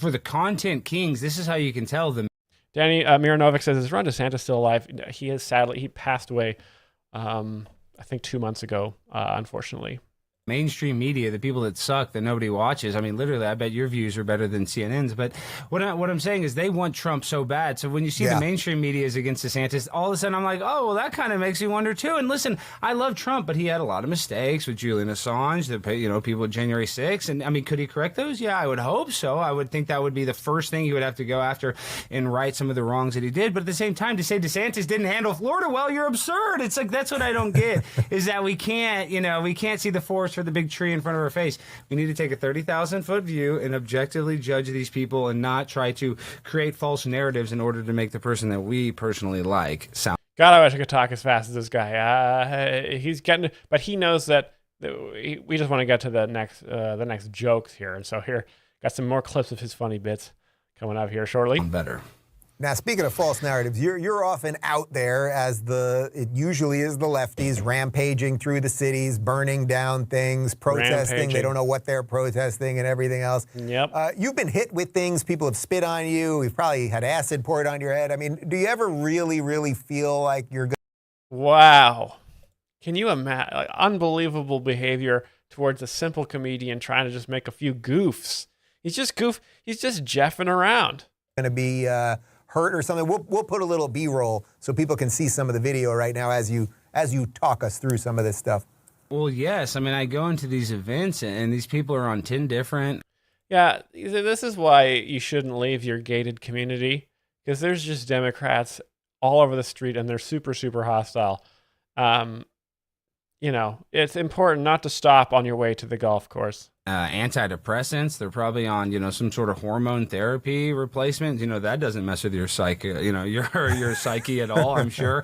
for the content kings, this is how you can tell them. Danny Miranovic says, is Ron DeSantis still alive? He passed away, I think 2 months ago, unfortunately. Mainstream media, the people that suck, that nobody watches. I mean, literally, I bet your views are better than CNN's. But what I'm saying is they want Trump so bad. So when you see the mainstream media is against DeSantis, all of a sudden I'm like, oh, well, that kind of makes me wonder too. And listen, I love Trump, but he had a lot of mistakes with Julian Assange, people at January 6th. And I mean, could he correct those? Yeah, I would hope so. I would think that would be the first thing he would have to go after and right some of the wrongs that he did. But at the same time, to say DeSantis didn't handle Florida well, you're absurd. It's like, that's what I don't get, is that we can't see the forest for the big tree in front of our face. We need to take a 30,000-foot view and objectively judge these people and not try to create false narratives in order to make the person that we personally like sound. God, I wish I could talk as fast as this guy. He's getting, but he knows that we just want to get to the next jokes here. And so here, got some more clips of his funny bits coming up here shortly. Better. Now, speaking of false narratives, you're often out there as it usually is the lefties rampaging through the cities, burning down things, protesting. Rampaging. They don't know what they're protesting and everything else. Yep. You've been hit with things. People have spit on you. You've probably had acid poured on your head. I mean, do you ever really, really feel like you're good? Wow. Can you imagine unbelievable behavior towards a simple comedian trying to just make a few goofs? He's just jeffing around. Going to be hurt or something? We'll put a little B-roll so people can see some of the video right now as you talk us through some of this stuff. Well, yes. I mean, I go into these events and these people are on 10 different. Yeah, this is why you shouldn't leave your gated community, because there's just Democrats all over the street and they're super, super hostile. It's important not to stop on your way to the golf course. Antidepressants, they're probably on, some sort of hormone therapy replacement. That doesn't mess with your psyche, your psyche at all, I'm sure.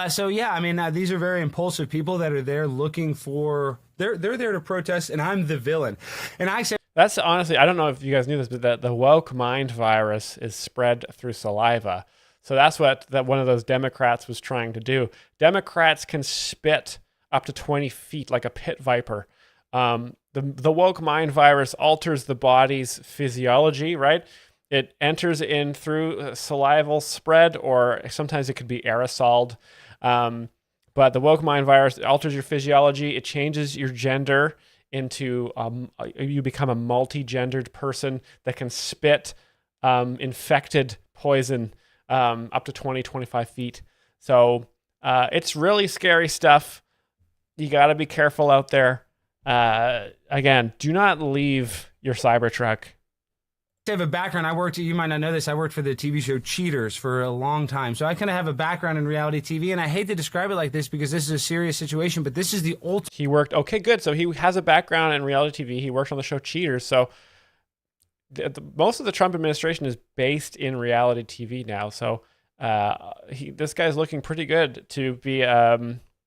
So yeah, I mean, these are very impulsive people that are there looking for, they're there to protest, and I'm the villain. And I say, that's honestly, I don't know if you guys knew this, but the woke mind virus is spread through saliva. So that's what one of those Democrats was trying to do. Democrats can spit up to 20 feet like a pit viper. The woke mind virus alters the body's physiology, right? It enters in through salival spread, or sometimes it could be aerosoled. But the woke mind virus alters your physiology. It changes your gender into, you become a multi-gendered person that can spit infected poison up to 20, 25 feet. So it's really scary stuff. You got to be careful out there. Again, do not leave your Cybertruck. I have a background. You might not know this, I worked for the TV show Cheaters for a long time. So I kind of have a background in reality TV, and I hate to describe it like this because this is a serious situation, but this is the ultimate. He worked, okay, good. So he has a background in reality TV. He worked on the show Cheaters. So most of the Trump administration is based in reality TV now. So this guy's looking pretty good to be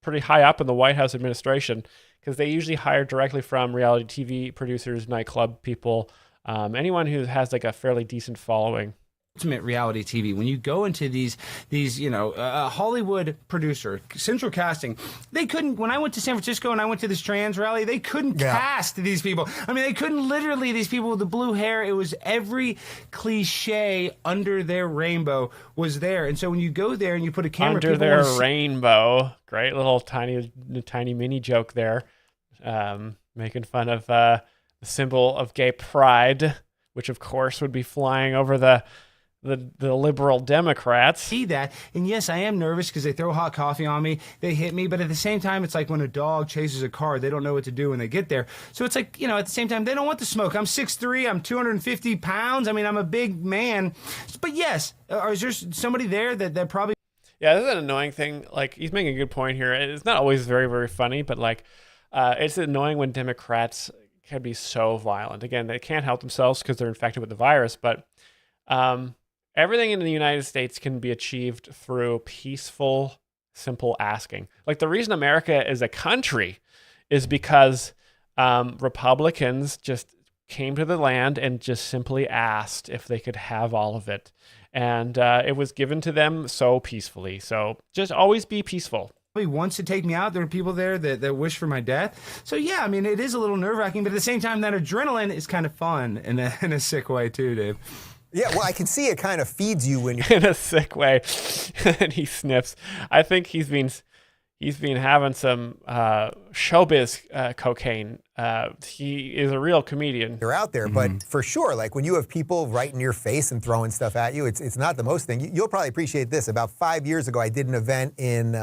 pretty high up in the White House administration, because they usually hire directly from reality TV producers, nightclub people, anyone who has like a fairly decent following. Ultimate reality TV. When you go into these Hollywood producer, central casting, they couldn't, when I went to San Francisco and I went to this trans rally, they couldn't cast these people. I mean, they couldn't literally, these people with the blue hair, it was every cliche under their rainbow was there. And so when you go there and you put a camera under their rainbow, great little tiny mini joke there, making fun of the symbol of gay pride, which of course would be flying over the liberal Democrats. See that, and yes, I am nervous because they throw hot coffee on me, they hit me, but at the same time, it's like when a dog chases a car, they don't know what to do when they get there. So it's like, at the same time, they don't want the smoke. I'm 6'3", I'm 250 pounds. I mean, I'm a big man. But yes, is there somebody there that probably... Yeah, this is an annoying thing. Like, he's making a good point here. It's not always very, very funny, but like, it's annoying when Democrats can be so violent. Again, they can't help themselves because they're infected with the virus, but everything in the United States can be achieved through peaceful, simple asking. Like, the reason America is a country is because Republicans just came to the land and just simply asked if they could have all of it. And it was given to them so peacefully. So just always be peaceful. Wants to take me out. There are people there that wish for my death. So yeah, I mean, it is a little nerve-wracking, but at the same time, that adrenaline is kind of fun in a sick way too, Dave. Yeah, well, I can see it kind of feeds you when you're in a sick way. And he sniffs. I think he's been having some showbiz cocaine. He is a real comedian. You're out there, but for sure, like when you have people right in your face and throwing stuff at you, it's not the most thing. You'll probably appreciate this. About 5 years ago, I did an event in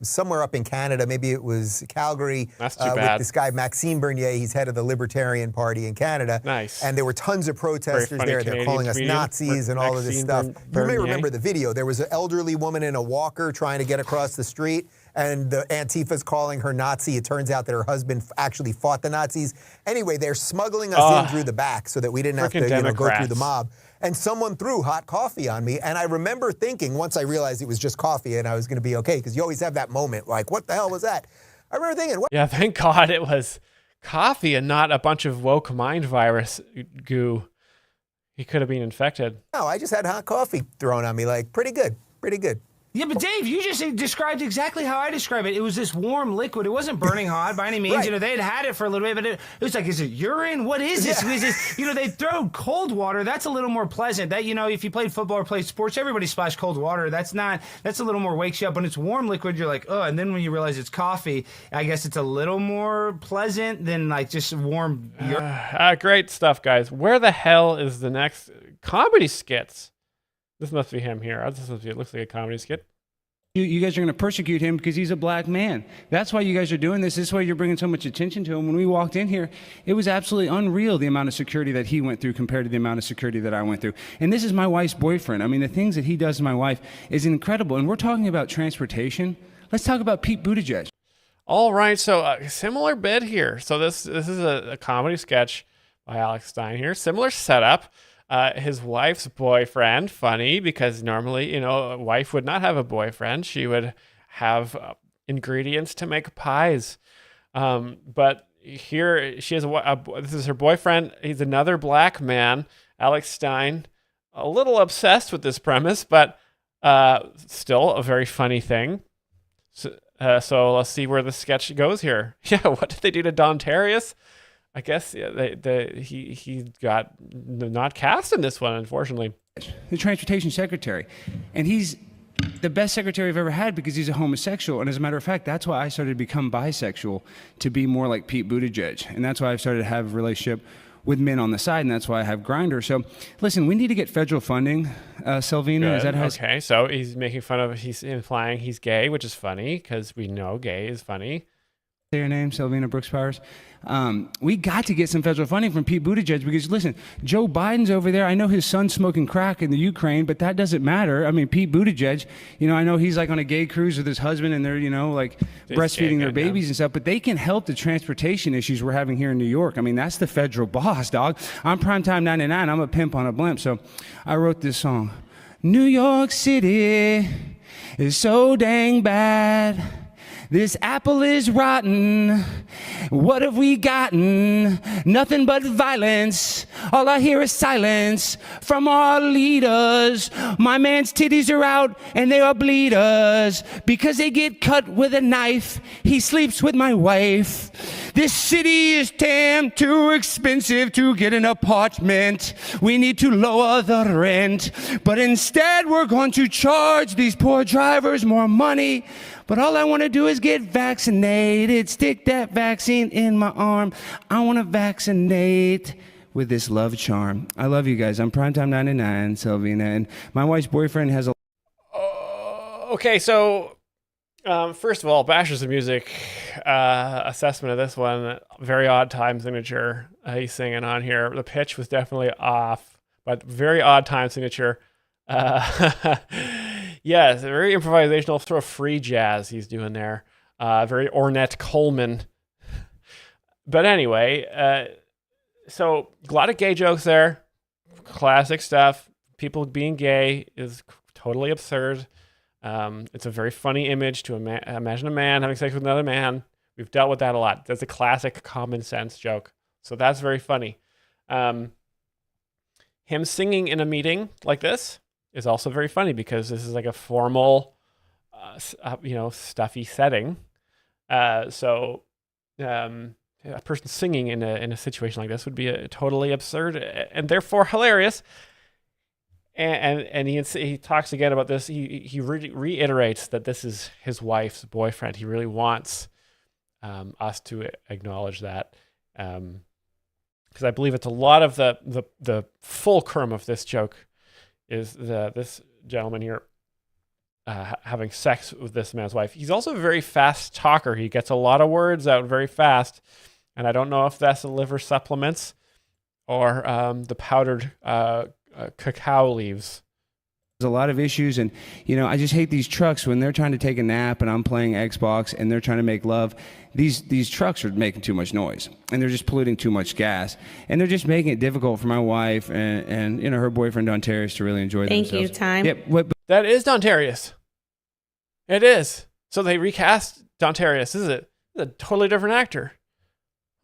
somewhere up in Canada, maybe it was Calgary, That's too bad. with this guy Maxime Bernier. He's head of the Libertarian Party in Canada. Nice. And there were tons of protesters there. They're calling us Nazis and all of this stuff. You may remember the video. There was an elderly woman in a walker trying to get across the street, and the Antifa's calling her Nazi. It turns out that her husband actually fought the Nazis. Anyway, they're smuggling us in through the back so that we didn't have to go through the mob. And someone threw hot coffee on me. And I remember thinking, once I realized it was just coffee and I was going to be okay, because you always have that moment like, what the hell was that? I remember thinking, what? Yeah, thank God it was coffee and not a bunch of woke mind virus goo. He could have been infected. No, I just had hot coffee thrown on me. Like, pretty good, pretty good. Yeah, but Dave, you just described exactly how I describe it. It was this warm liquid. It wasn't burning hot by any means. Right. You know, they'd had it for a little bit, but it was like, is it urine? What is this? Yeah. Is this? You know, they throw cold water. That's a little more pleasant. That, you know, if you played football or played sports, everybody splashed cold water. That's a little more wakes you up. When it's warm liquid, you're like, oh, and then when you realize it's coffee, I guess it's a little more pleasant than like just warm urine. Great stuff, guys. Where the hell is the next comedy skits? This must be him here. It looks like a comedy skit. You guys are going to persecute him because he's a black man. That's why you guys are doing this. This is why you're bringing so much attention to him. When we walked in here, it was absolutely unreal, the amount of security that he went through compared to the amount of security that I went through. And this is my wife's boyfriend. I mean, the things that he does to my wife is incredible. And we're talking about transportation. Let's talk about Pete Buttigieg. All right, so a similar bit here. So this is a comedy sketch by Alex Stein here. Similar setup. His wife's boyfriend, funny, because normally, a wife would not have a boyfriend. She would have ingredients to make pies. But here she has this is her boyfriend. He's another black man, Alex Stein, a little obsessed with this premise, but still a very funny thing. So let's see where the sketch goes here. Yeah, what did they do to Don Terrius? I guess he got not cast in this one, unfortunately. The transportation secretary. And he's the best secretary I've ever had because he's a homosexual. And as a matter of fact, that's why I started to become bisexual, to be more like Pete Buttigieg. And that's why I've started to have a relationship with men on the side, and that's why I have Grindr. So, listen, we need to get federal funding, Selvina. Is that how okay, so he's making fun of, he's implying he's gay, which is funny, because we know gay is funny. Say your name, Selvina Brooks Powers. We got to get some federal funding from Pete Buttigieg because, listen, Joe Biden's over there. I know his son's smoking crack in the Ukraine, but that doesn't matter. I mean, Pete Buttigieg, I know he's like on a gay cruise with his husband and they're, like breastfeeding their babies and stuff, but they can help the transportation issues we're having here in New York. I mean, that's the federal boss, dog. I'm Primetime 99. I'm a pimp on a blimp. So I wrote this song. New York City is so dang bad. This apple is rotten. What have we gotten? Nothing but violence. All I hear is silence from our leaders. My man's titties are out and they are bleeders because they get cut with a knife. He sleeps with my wife. This city is damn too expensive to get an apartment. We need to lower the rent, but instead we're going to charge these poor drivers more money. But all I want to do is get vaccinated. Stick that vaccine in my arm. I want to vaccinate with this love charm. I love you guys. I'm Primetime 99, Selvina, and my wife's boyfriend has a... Okay, so first of all, Bachelors of Music assessment of this one, very odd time signature he's singing on here. The pitch was definitely off, but very odd time signature. Yeah, it's very improvisational, sort of free jazz he's doing there. Very Ornette Coleman. But anyway, so a lot of gay jokes there. Classic stuff. People being gay is totally absurd. It's a very funny image to imagine a man having sex with another man. We've dealt with that a lot. That's a classic common sense joke. So that's very funny. Him singing in a meeting like this is also very funny because this is like a formal, stuffy setting. So a person singing in a situation like this would be totally absurd and therefore hilarious. And he talks again about this. He reiterates that this is his wife's boyfriend. He really wants us to acknowledge that. Because I believe it's a lot of the fulcrum of this joke is this gentleman here having sex with this man's wife. He's also a very fast talker. He gets a lot of words out very fast. And I don't know if that's the liver supplements or the powdered cacao leaves. There's a lot of issues, and I just hate these trucks when they're trying to take a nap and I'm playing Xbox and they're trying to make love. These trucks are making too much noise and they're just polluting too much gas, and they're just making it difficult for my wife and her boyfriend Dontarius to really enjoy themselves. Thank you. Time. Yep. That is Dontarius. It is. So they recast Dontarius. This is a totally different actor.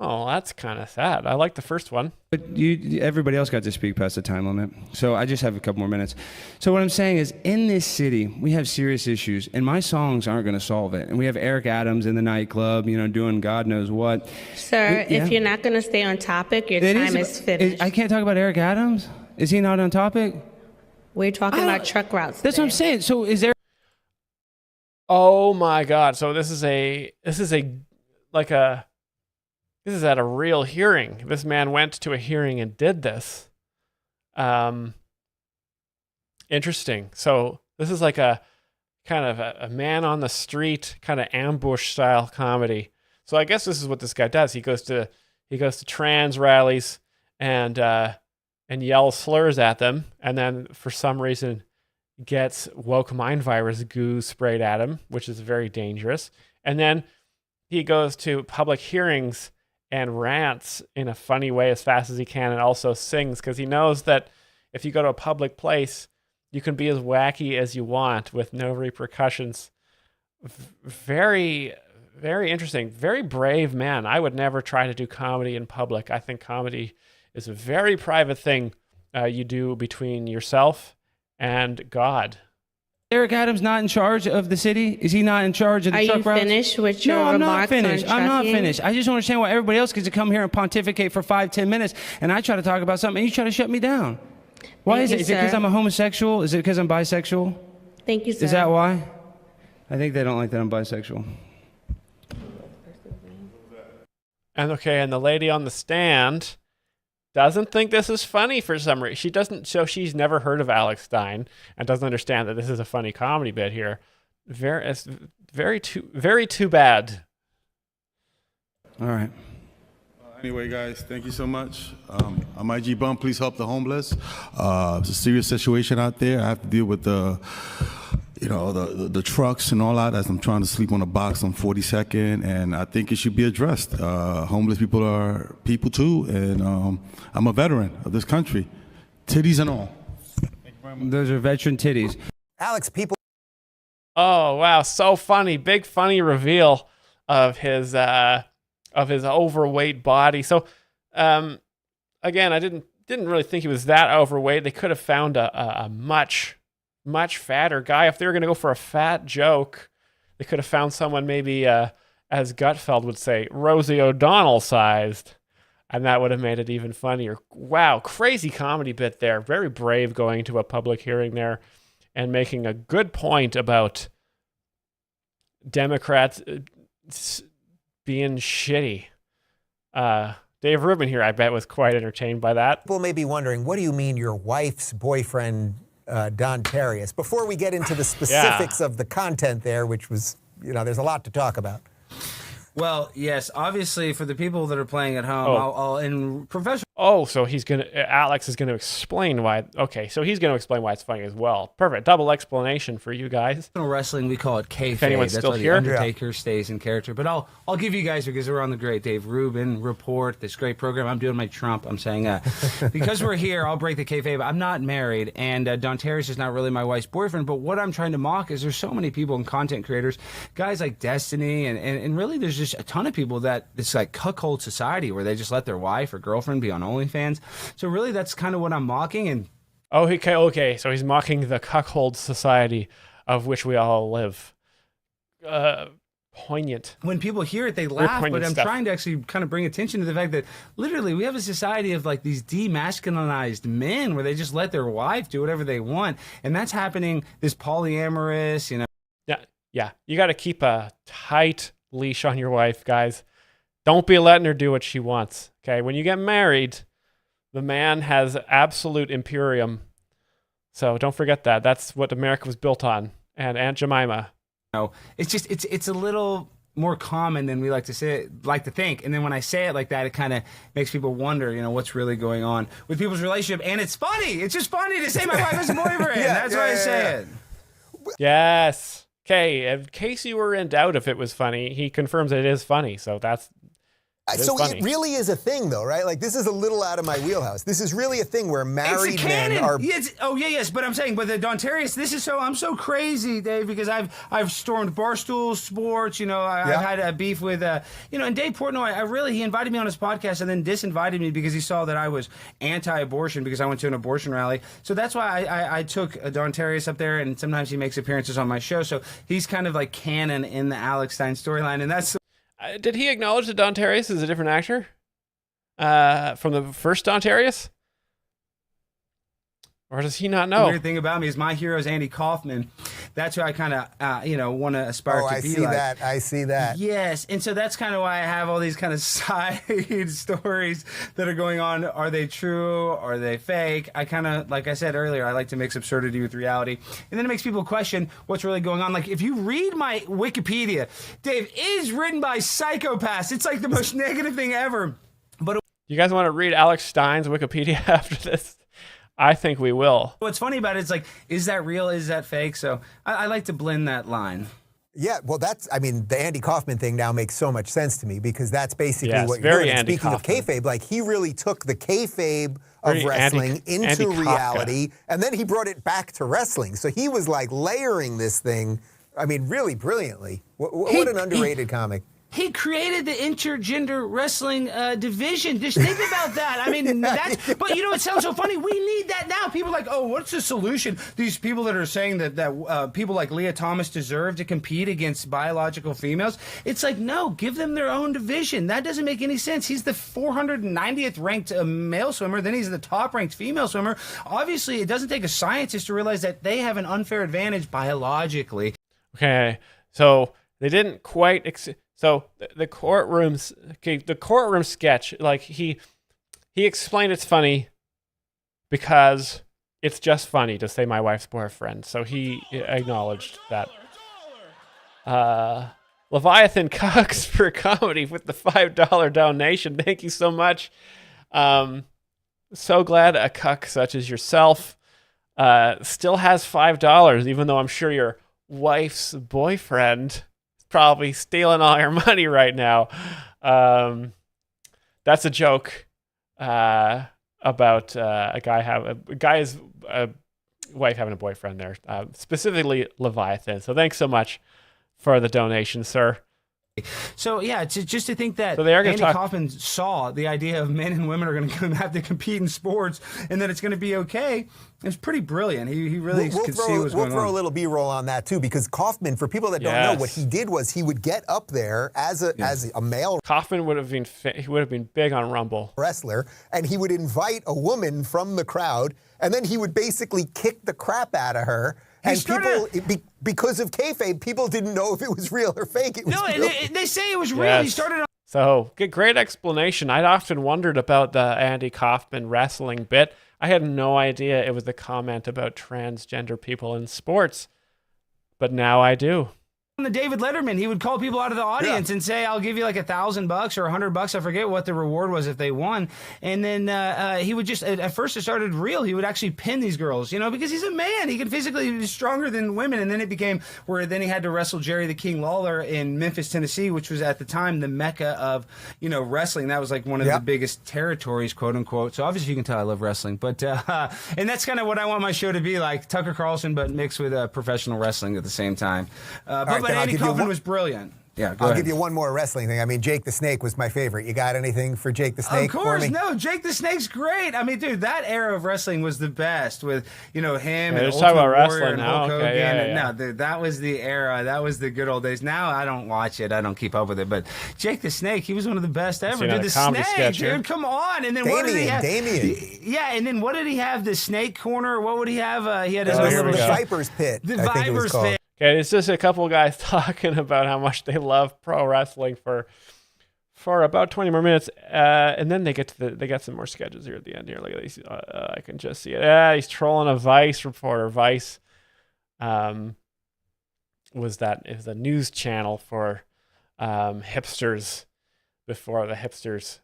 Oh, that's kind of sad. I like the first one. But everybody else got to speak past the time limit. So I just have a couple more minutes. So what I'm saying is, in this city, we have serious issues, and my songs aren't going to solve it. And we have Eric Adams in the nightclub, doing God knows what. Sir, if you're not going to stay on topic, your time is finished. I can't talk about Eric Adams? Is he not on topic? We're talking about truck routes. That's what I'm saying. So is there... Oh my God. So this is at a real hearing. This man went to a hearing and did this. Interesting. So this is like a kind of a man on the street kind of ambush style comedy. So I guess this is what this guy does. He goes to trans rallies and yells slurs at them, and then for some reason gets woke mind virus goo sprayed at him, which is very dangerous. And then he goes to public hearings and rants in a funny way as fast as he can, and also sings, because he knows that if you go to a public place, you can be as wacky as you want with no repercussions. Very, very interesting. Very brave man. I would never try to do comedy in public. I think comedy is a very private thing you do between yourself and God. Eric Adams not in charge of the city? Is he not in charge of the truck routes? Are you finished with your remarks? No, I'm not finished. I'm not finished. I just don't understand why everybody else gets to come here and pontificate for 5-10 minutes, and I try to talk about something, and you try to shut me down. Why is it? Is it because I'm a homosexual? Is it because I'm bisexual? Thank you, sir. Is that why? I think they don't like that I'm bisexual. And the lady on the stand doesn't think this is funny for some reason. She doesn't, so she's never heard of Alex Stein and doesn't understand that this is a funny comedy bit here. Very too bad. All right. Anyway, guys, thank you so much. I'm IG Bum. Please help the homeless. It's a serious situation out there. I have to deal with the trucks and all that as I'm trying to sleep on a box on 42nd, and I think it should be addressed. Homeless people are people too, and I'm a veteran of this country, titties and all. Those are veteran titties. Alex, people. Oh wow, so funny! Big funny reveal of his overweight body. So, again, I didn't really think he was that overweight. They could have found a much fatter guy. If they were going to go for a fat joke, they could have found someone maybe, as Gutfeld would say, Rosie O'Donnell sized, and that would have made it even funnier. Wow, crazy comedy bit there. Very brave going to a public hearing there and making a good point about Democrats being shitty. Dave Rubin here, I bet, was quite entertained by that. People may be wondering, what do you mean your wife's boyfriend, Dontarius? Before we get into the specifics of the content there, which was, there's a lot to talk about. Well, yes, obviously for the people that are playing at home, I'll in professional. Oh, so Alex is going to explain why. Okay, so he's going to explain why it's funny as well. Perfect. Double explanation for you guys. In wrestling, we call it kayfabe. If anyone's That's still why here. The Undertaker stays in character. But I'll give you guys, because we're on the great Dave Rubin Report, this great program. I'm doing my Trump. I'm saying, because we're here, I'll break the kayfabe. I'm not married, and Dontarius is not really my wife's boyfriend. But what I'm trying to mock is there's so many people and content creators, guys like Destiny, and really there's just a ton of people that it's like cuckold society where they just let their wife or girlfriend be on OnlyFans. So really, that's kind of what I'm mocking. And okay. So he's mocking the cuckold society of which we all live. Poignant. When people hear it, they laugh. But I'm trying to actually kind of bring attention to the fact that literally we have a society of like these demasculinized men where they just let their wife do whatever they want, and that's happening. This polyamorous, Yeah. You got to keep a tight leash on your wife, guys. Don't be letting her do what she wants. Okay, when you get married, the man has absolute imperium. So don't forget that. That's what America was built on. And Aunt Jemima. No, it's just it's a little more common than we like to think. And then when I say it like that, it kind of makes people wonder, what's really going on with people's relationship. And it's funny. It's just funny to say my wife is a boyfriend. That's why I say it. Yes. Okay. In case you were in doubt if it was funny, he confirms it is funny. So that's. It really is a thing, though, right? Like, this is a little out of my wheelhouse. This is really a thing where married men are. Yes. Oh, yes. But I'm saying, with the Dontarius, I'm so crazy, Dave, because I've stormed Barstool Sports. I've had a beef with, and Dave Portnoy. He invited me on his podcast and then disinvited me because he saw that I was anti-abortion because I went to an abortion rally. So that's why I took Dontarius up there, and sometimes he makes appearances on my show. So he's kind of like canon in the Alex Stein storyline, and that's. Did he acknowledge that Dontarius is a different actor from the first Dontarius? Or does he not know? The weird thing about me is my hero is Andy Kaufman. That's who I kind of, want to aspire to be like. I see that. Yes, and so that's kind of why I have all these kind of side stories that are going on. Are they true? Are they fake? I kind of, like I said earlier, I like to mix absurdity with reality. And then it makes people question what's really going on. Like, if you read my Wikipedia, Dave, it is written by psychopaths. It's like the most negative thing ever. But you guys want to read Alex Stein's Wikipedia after this? I think we will. What's funny about it is, like, is that real? Is that fake? So I like to blend that line. Yeah, well, the Andy Kaufman thing now makes so much sense to me because that's basically what you're very doing. Andy Speaking Kaufman. of kayfabe, like, he really took the kayfabe of wrestling into reality, and then he brought it back to wrestling. So he was, like, layering this thing, really brilliantly. What an underrated comic. He created the intergender wrestling division. Just think about that. But it sounds so funny. We need that now. People are like, oh, what's the solution? These people that are saying that people like Leah Thomas deserve to compete against biological females. It's like, no, give them their own division. That doesn't make any sense. He's the 490th ranked male swimmer. Then he's the top ranked female swimmer. Obviously, it doesn't take a scientist to realize that they have an unfair advantage biologically. Okay, so they didn't quite. So the courtroom sketch, like he explained it's funny because it's just funny to say my wife's boyfriend. So he acknowledged that. Leviathan Cox for comedy with the $5 donation. Thank you so much. So glad a cuck such as yourself still has $5, even though I'm sure your wife's boyfriend probably stealing all your money right now. That's a joke about a guy's wife having a boyfriend there, specifically Leviathan. So thanks so much for the donation, sir. So yeah, just to think that Andy Kaufman saw the idea of men and women are going to have to compete in sports and that it's going to be okay. It's pretty brilliant. He really could see what's going on. We'll throw a little B-roll on that too, because Kaufman, for people that don't know, what he did was he would get up there as a male. Kaufman would have been big on Rumble wrestler, and he would invite a woman from the crowd, and then he would basically kick the crap out of her. And because of kayfabe, people didn't know if it was real or fake. It was real. They say it was real. Yes. He started on. So, great explanation. I'd often wondered about the Andy Kaufman wrestling bit. I had no idea it was a comment about transgender people in sports, but now I do. The David Letterman, he would call people out of the audience and say, I'll give you like $1,000 or $100. I forget what the reward was if they won. And then he would just, at first it started real. He would actually pin these girls, because he's a man. He can physically be stronger than women. And then it became where then he had to wrestle Jerry the King Lawler in Memphis, Tennessee, which was at the time the mecca of, wrestling. That was like one of the biggest territories, quote unquote. So obviously you can tell I love wrestling. But, and that's kind of what I want my show to be like, Tucker Carlson, but mixed with professional wrestling at the same time. But Andy Kaufman was brilliant. Yeah, I'll give you one more wrestling thing. Jake the Snake was my favorite. You got anything for Jake the Snake? Of course, for me? no. Jake the Snake's great. Dude, that era of wrestling was the best with, him and let's Ultimate talk about Warrior wrestling and now. Hulk Okay, Hogan. yeah. No, dude, that was the era. That was the good old days. Now I don't watch it. I don't keep up with it. But Jake the Snake, he was one of the best ever. Dude, the Snake, dude, come on. And then what did he have? Damien. Yeah, and then what did he have? The Snake Corner. What would he have? He had his the Viper's Pit. The Viper's Pit. Okay, it's just a couple of guys talking about how much they love pro wrestling for about 20 more minutes, and then they got some more sketches here at the end. Here, look at these. I can just see it. Yeah, he's trolling a Vice reporter. Vice, was a news channel for hipsters before the hipsters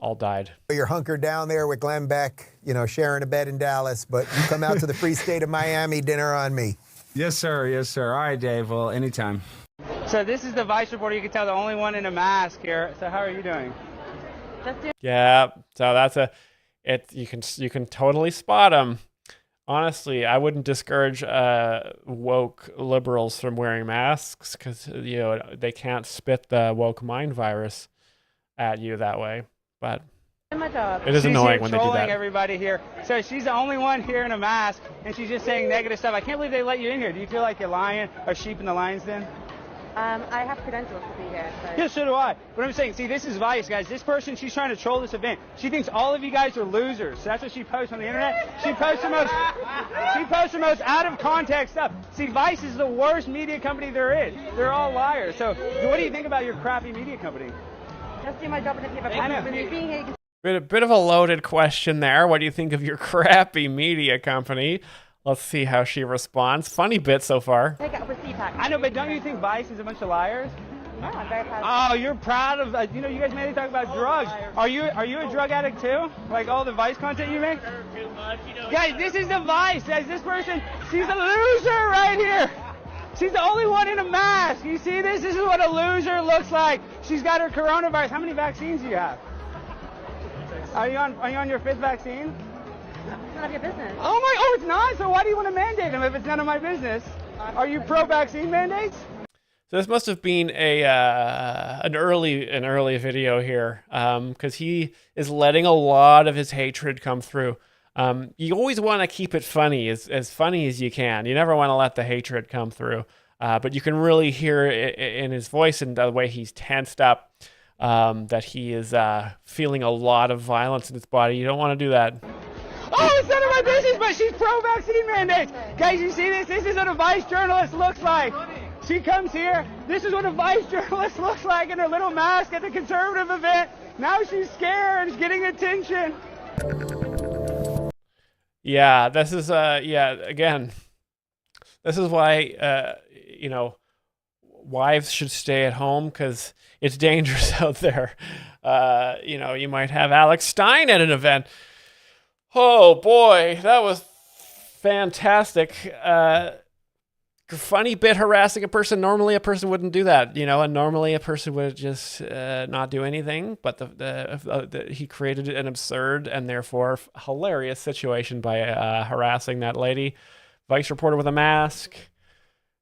all died. You're hunkered down there with Glenn Beck, sharing a bed in Dallas, but you come out to the free state of Miami, dinner on me. Yes, sir. Yes, sir. All right, Dave. Well, anytime. So this is the Vice reporter. You can tell the only one in a mask here. So how are you doing? Yeah, so that's you can totally spot them. Honestly, I wouldn't discourage woke liberals from wearing masks because they can't spit the woke mind virus at you that way. But it is annoying when they do that. She's trolling everybody here. So she's the only one here in a mask, and she's just saying negative stuff. I can't believe they let you in here. Do you feel like you're lying or sheep in the lion's den? I have credentials to be here. So. Yeah, so do I. But I'm saying, see, this is Vice, guys. This person, she's trying to troll this event. She thinks all of you guys are losers. So that's what she posts on the internet. She posts the most out of context stuff. See, Vice is the worst media company there is. They're all liars. So what do you think about your crappy media company? Just do my job, and if you have a comment with me being here, you can... Bit of a loaded question there. What do you think of your crappy media company? Let's see how she responds. Funny bit so far. Take out a receipt pack. I know, but don't you think Vice is a bunch of liars? No, I'm very proud. Oh, you're proud of, you guys mainly talk about drugs. Are you a drug addict too? Like all the Vice content you make? Guys, this is the Vice. Guys, this person, she's a loser right here. She's the only one in a mask. You see this? This is what a loser looks like. She's got her coronavirus. How many vaccines do you have? Are you on your 5th vaccine? It's none of your business. Oh, it's not? So why do you want to mandate them if it's none of my business? Are you pro-vaccine mandates? So this must have been an early video here, because he is letting a lot of his hatred come through. You always want to keep it funny, as funny as you can. You never want to let the hatred come through, but you can really hear it in his voice and the way he's tensed up, that he is feeling a lot of violence in his body. You don't want to do that. Oh, it's none of my business, but she's pro-vaccine mandates. Guys, you see this? This is what a Vice journalist looks like. She comes here. This is what a Vice journalist looks like in her little mask at the conservative event. Now she's scared and getting attention. Yeah, this is again, this is why wives should stay at home because it's dangerous out there. You might have Alex Stein at an event. Oh boy, that was fantastic. Funny bit harassing a person. Normally a person wouldn't do that, and normally a person would just not do anything. But he created an absurd and therefore hilarious situation by harassing that lady. Vice reporter with a mask.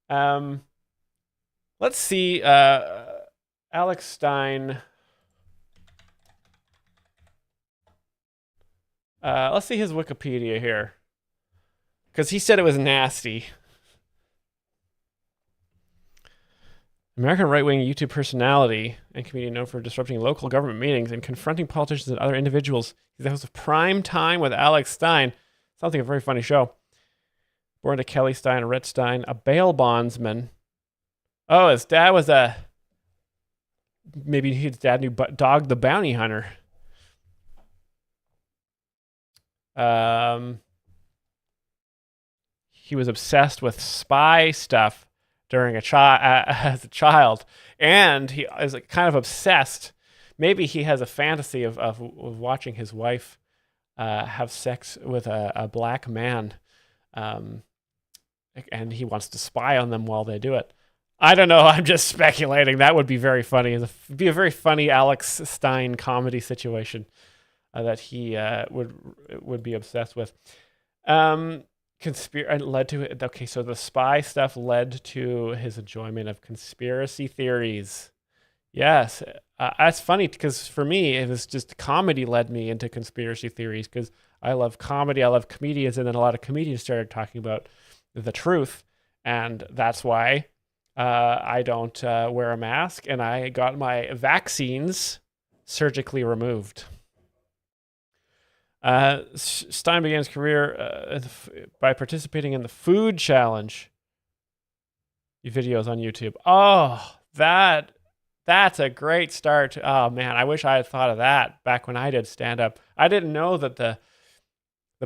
Let's see. Alex Stein. Let's see his Wikipedia here, because he said it was nasty. American right-wing YouTube personality and comedian known for disrupting local government meetings and confronting politicians and other individuals. He's the host of Prime Time with Alex Stein. Sounds like a very funny show. Born to Kelly Stein and Rhett Stein, a bail bondsman. Oh, his dad was maybe his dad knew Dog the Bounty Hunter. He was obsessed with spy stuff during as a child, and he is kind of obsessed. Maybe he has a fantasy of watching his wife have sex with a black man, and he wants to spy on them while they do it. I don't know. I'm just speculating. That would be very funny. It'd be a very funny Alex Stein comedy situation that he would be obsessed with. Led to it. Okay, so the spy stuff led to his enjoyment of conspiracy theories. Yes, that's funny because for me, it was just comedy led me into conspiracy theories because I love comedy. I love comedians, and then a lot of comedians started talking about the truth, and that's why I don't wear a mask, and I got my vaccines surgically removed. Stein began his career by participating in the food challenge videos on YouTube. Oh, that's a great start. Oh man, I wish I had thought of that back when I did stand up. I didn't know that the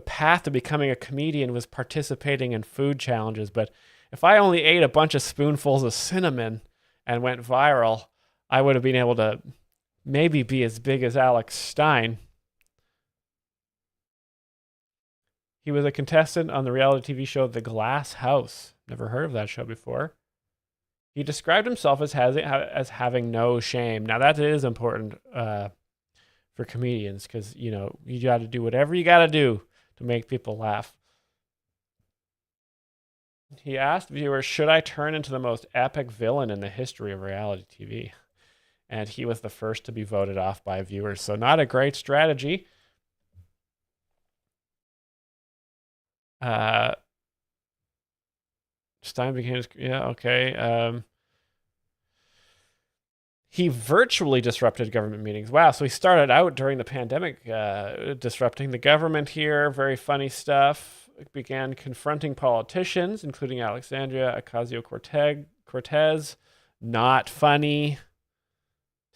path to becoming a comedian was participating in food challenges, but if I only ate a bunch of spoonfuls of cinnamon and went viral, I would have been able to maybe be as big as Alex Stein. He was a contestant on the reality TV show The Glass House. Never heard of that show before. He described himself as having no shame. Now that is important for comedians, because you got to do whatever you got to do to make people laugh. He asked viewers, should I turn into the most epic villain in the history of reality TV? And he was the first to be voted off by viewers. So not a great strategy. Stein became, okay. He virtually disrupted government meetings. Wow, so he started out during the pandemic disrupting the government here. Very funny stuff. Began confronting politicians, including Alexandria Ocasio-Cortez. Not funny.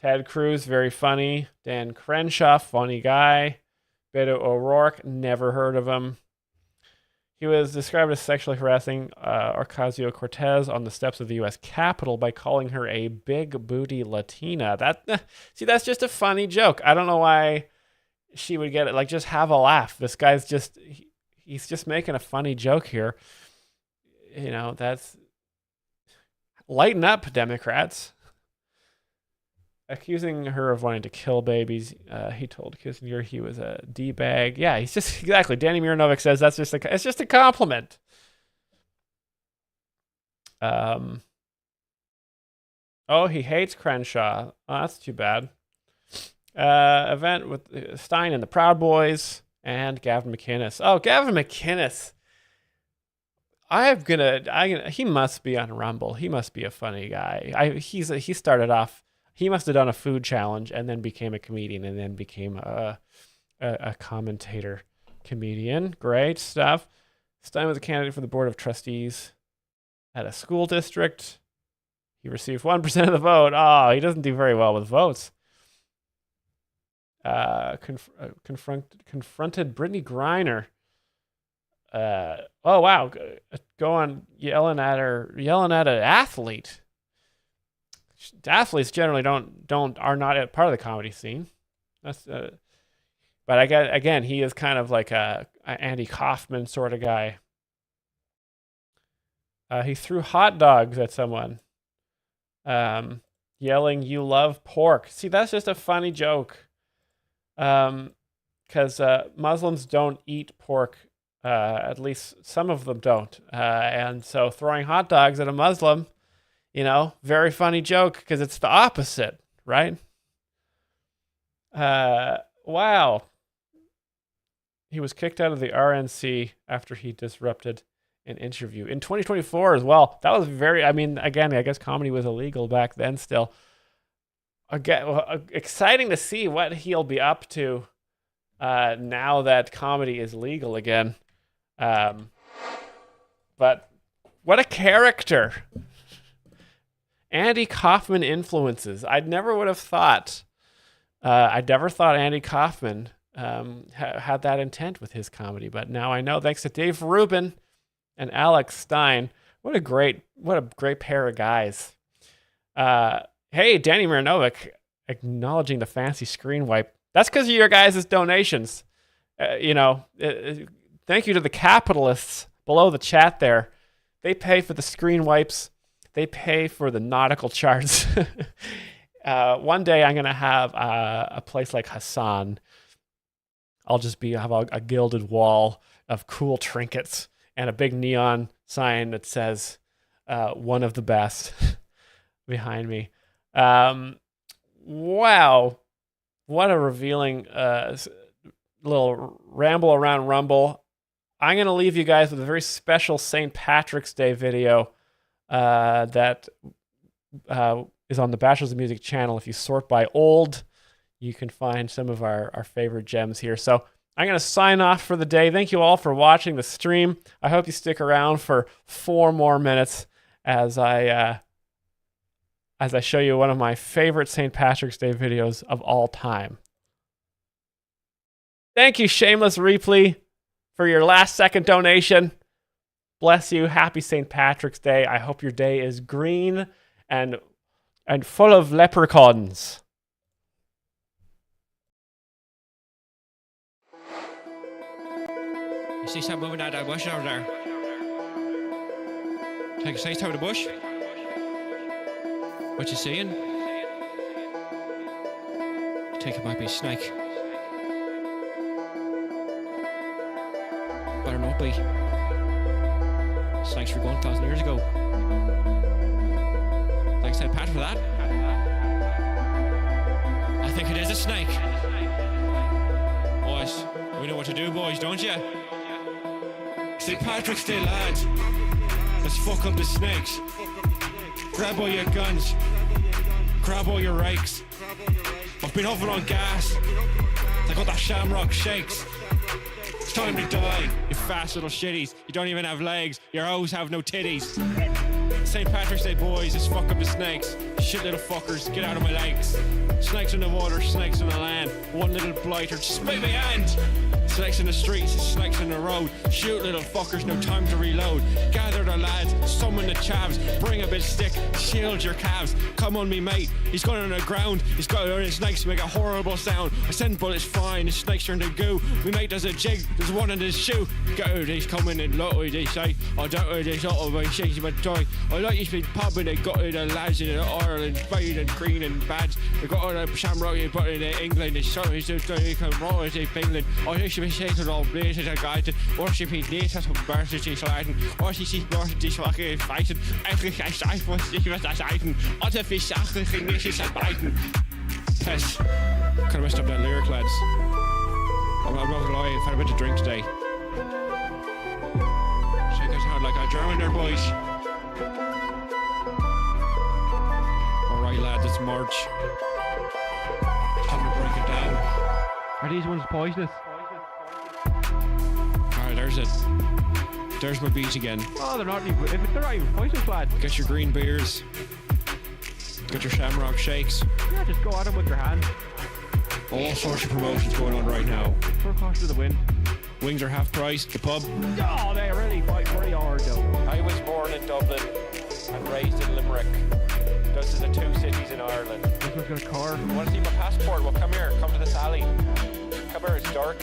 Ted Cruz, very funny. Dan Crenshaw, funny guy. Beto O'Rourke, never heard of him. He was described as sexually harassing Ocasio-Cortez on the steps of the U.S. Capitol by calling her a big booty Latina. That's just a funny joke. I don't know why she would get it. Like, just have a laugh. This guy's he's just making a funny joke here. That's lighten up, Democrats. Accusing her of wanting to kill babies, he told Kissinger he was a D-bag. Yeah, he's just exactly. Danny Miranovic says it's just a compliment. He hates Crenshaw. Oh, that's too bad. Event with Stein and the Proud Boys and Gavin McInnes. Oh, Gavin McInnes. He must be on Rumble. He must be a funny guy. He started off. He must have done a food challenge and then became a comedian and then became a commentator comedian. Great stuff. Stein was a candidate for the Board of Trustees at a school district. He received 1% of the vote. Oh, he doesn't do very well with votes. Confronted Brittany Griner. Oh wow, go on yelling at an athlete. Athletes generally are not part of the comedy scene. That's but again, he is kind of like a Andy Kaufman sort of guy. He threw hot dogs at someone, yelling, "You love pork." See, that's just a funny joke, because Muslims don't eat pork. At least some of them don't, and so throwing hot dogs at a Muslim. Very funny joke because it's the opposite, right? Wow. He was kicked out of the RNC after he disrupted an interview in 2024 as well. That was again, I guess comedy was illegal back then still. Again, exciting to see what he'll be up to now that comedy is legal again. But what a character. Andy Kaufman influences. I never would have thought. I never thought Andy Kaufman had that intent with his comedy, but now I know. Thanks to Dave Rubin and Alex Stein. What a great pair of guys. Hey, Danny Miranovic, acknowledging the fancy screen wipe. That's because of your guys' donations. Thank you to the capitalists below the chat there. They pay for the screen wipes. They pay for the nautical charts. One day I'm going to have a place like Hassan. I'll just have a gilded wall of cool trinkets and a big neon sign that says, one of the best behind me. Wow. What a revealing little ramble around Rumble. I'm going to leave you guys with a very special St. Patrick's Day video that is on the Bachelors of Music channel. If you sort by old, you can find some of our favorite gems here. So I'm going to sign off for the day. Thank you all for watching the stream. I hope you stick around for 4 more minutes as I show you one of my favorite St. Patrick's Day videos of all time. Thank you, Shameless Replay, for your last second donation. Bless you. Happy St. Patrick's Day. I hope your day is green and and full of leprechauns. You see something moving out that bush over there? Take a sight out of the bush. What you seeing? I think it might be a snake. Better not be. Snakes were gone 1,000 years ago. Thanks to Pat for that. I think it is a snake. Boys, we know what to do, boys, don't you? St. Patrick's Day, lads. Let's fuck up the snakes. Grab all your guns. Grab all your rakes. I've been huffing on gas. I got that shamrock shakes. It's time to die, you fast little shitties. You don't even have legs. Your hoes have no titties. St. Patrick's Day, boys. Let's fuck up the snakes. Shit little fuckers, get out of my legs. Snakes in the water, snakes on the land. One little blighter, spit my hand. Snakes in the streets, snakes in the road. Shoot little fuckers, no time to reload. Gather the lads, summon the chavs. Bring a bit stick, shield your calves. Come on me mate, he's gone on the ground. He's got on his snakes make a horrible sound. I send bullets flying, his snakes turn to goo. We mate does a jig, there's one in his shoe. Go, he's coming in low, they say. I don't know this all my shakes my toy. I like he's been popping, they got the lads in Ireland, Spain and Green and Bads. They got all the shamrock, they put in England, they shot me to come roll as England. I think she Satan all blazes and guided, worshipping later to mercy slaten, or she sees mercy disfalken fighten, eigenlijk hij zei voor zich met haar zijden, altijd vis zagen ging niks aan bijten. Piss. Could have messed up that lyric, lads. I'm not gonna lie, I've had a bit to drink today. Shake us out like a German there, boys. Alright, lads, it's March. Time to break it down. Are these ones poisonous? Alright, there's it. There's my beach again. Oh, they're not even poisonous, lad. Get your green beers. Get your shamrock shakes. Yeah, just go at them with your hand. All sorts of promotions going on right now. For caution to the wind. Wings are half price. The pub. Oh, they really fight very hard though. I was born in Dublin and raised in Limerick. Those are the two cities in Ireland. This one's got a car. You want to see my passport? Well, come here. Come to this alley. Come here, it's dark.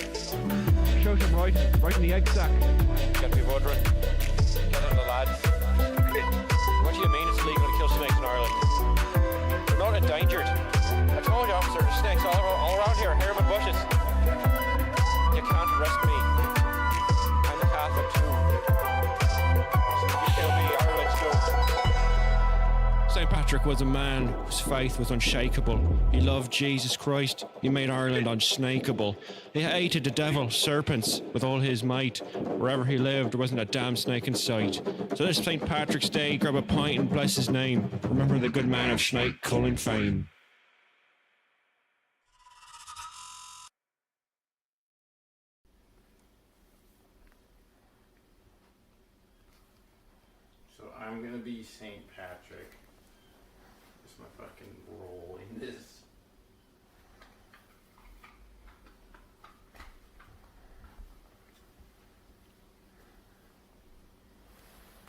Show some right in the egg sack. Gotta be wondering. Get on the lads. What do you mean it's legal to kill snakes in Ireland? They're not endangered. I told you, officer, there's snakes all around here. Here in my bushes. You can't arrest me. I'm a Catholic too. You kill me, Ireland's too. St. Patrick was a man whose faith was unshakable. He loved Jesus Christ. He made Ireland unsnakeable. He hated the devil, serpents, with all his might. Wherever he lived, there wasn't a damn snake in sight. So this St. Patrick's Day, grab a pint and bless his name. Remember the good man of snake culling fame. So I'm gonna be St. Patrick. My fucking role in this.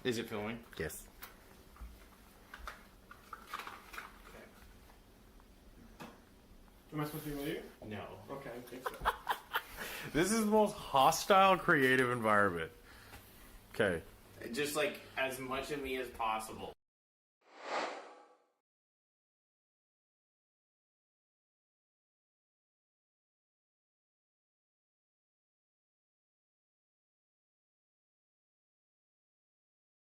Is it filming? Yes. Okay. Am I supposed to be with you? No. Okay, I think so. This is the most hostile creative environment. Okay. Just like as much of me as possible.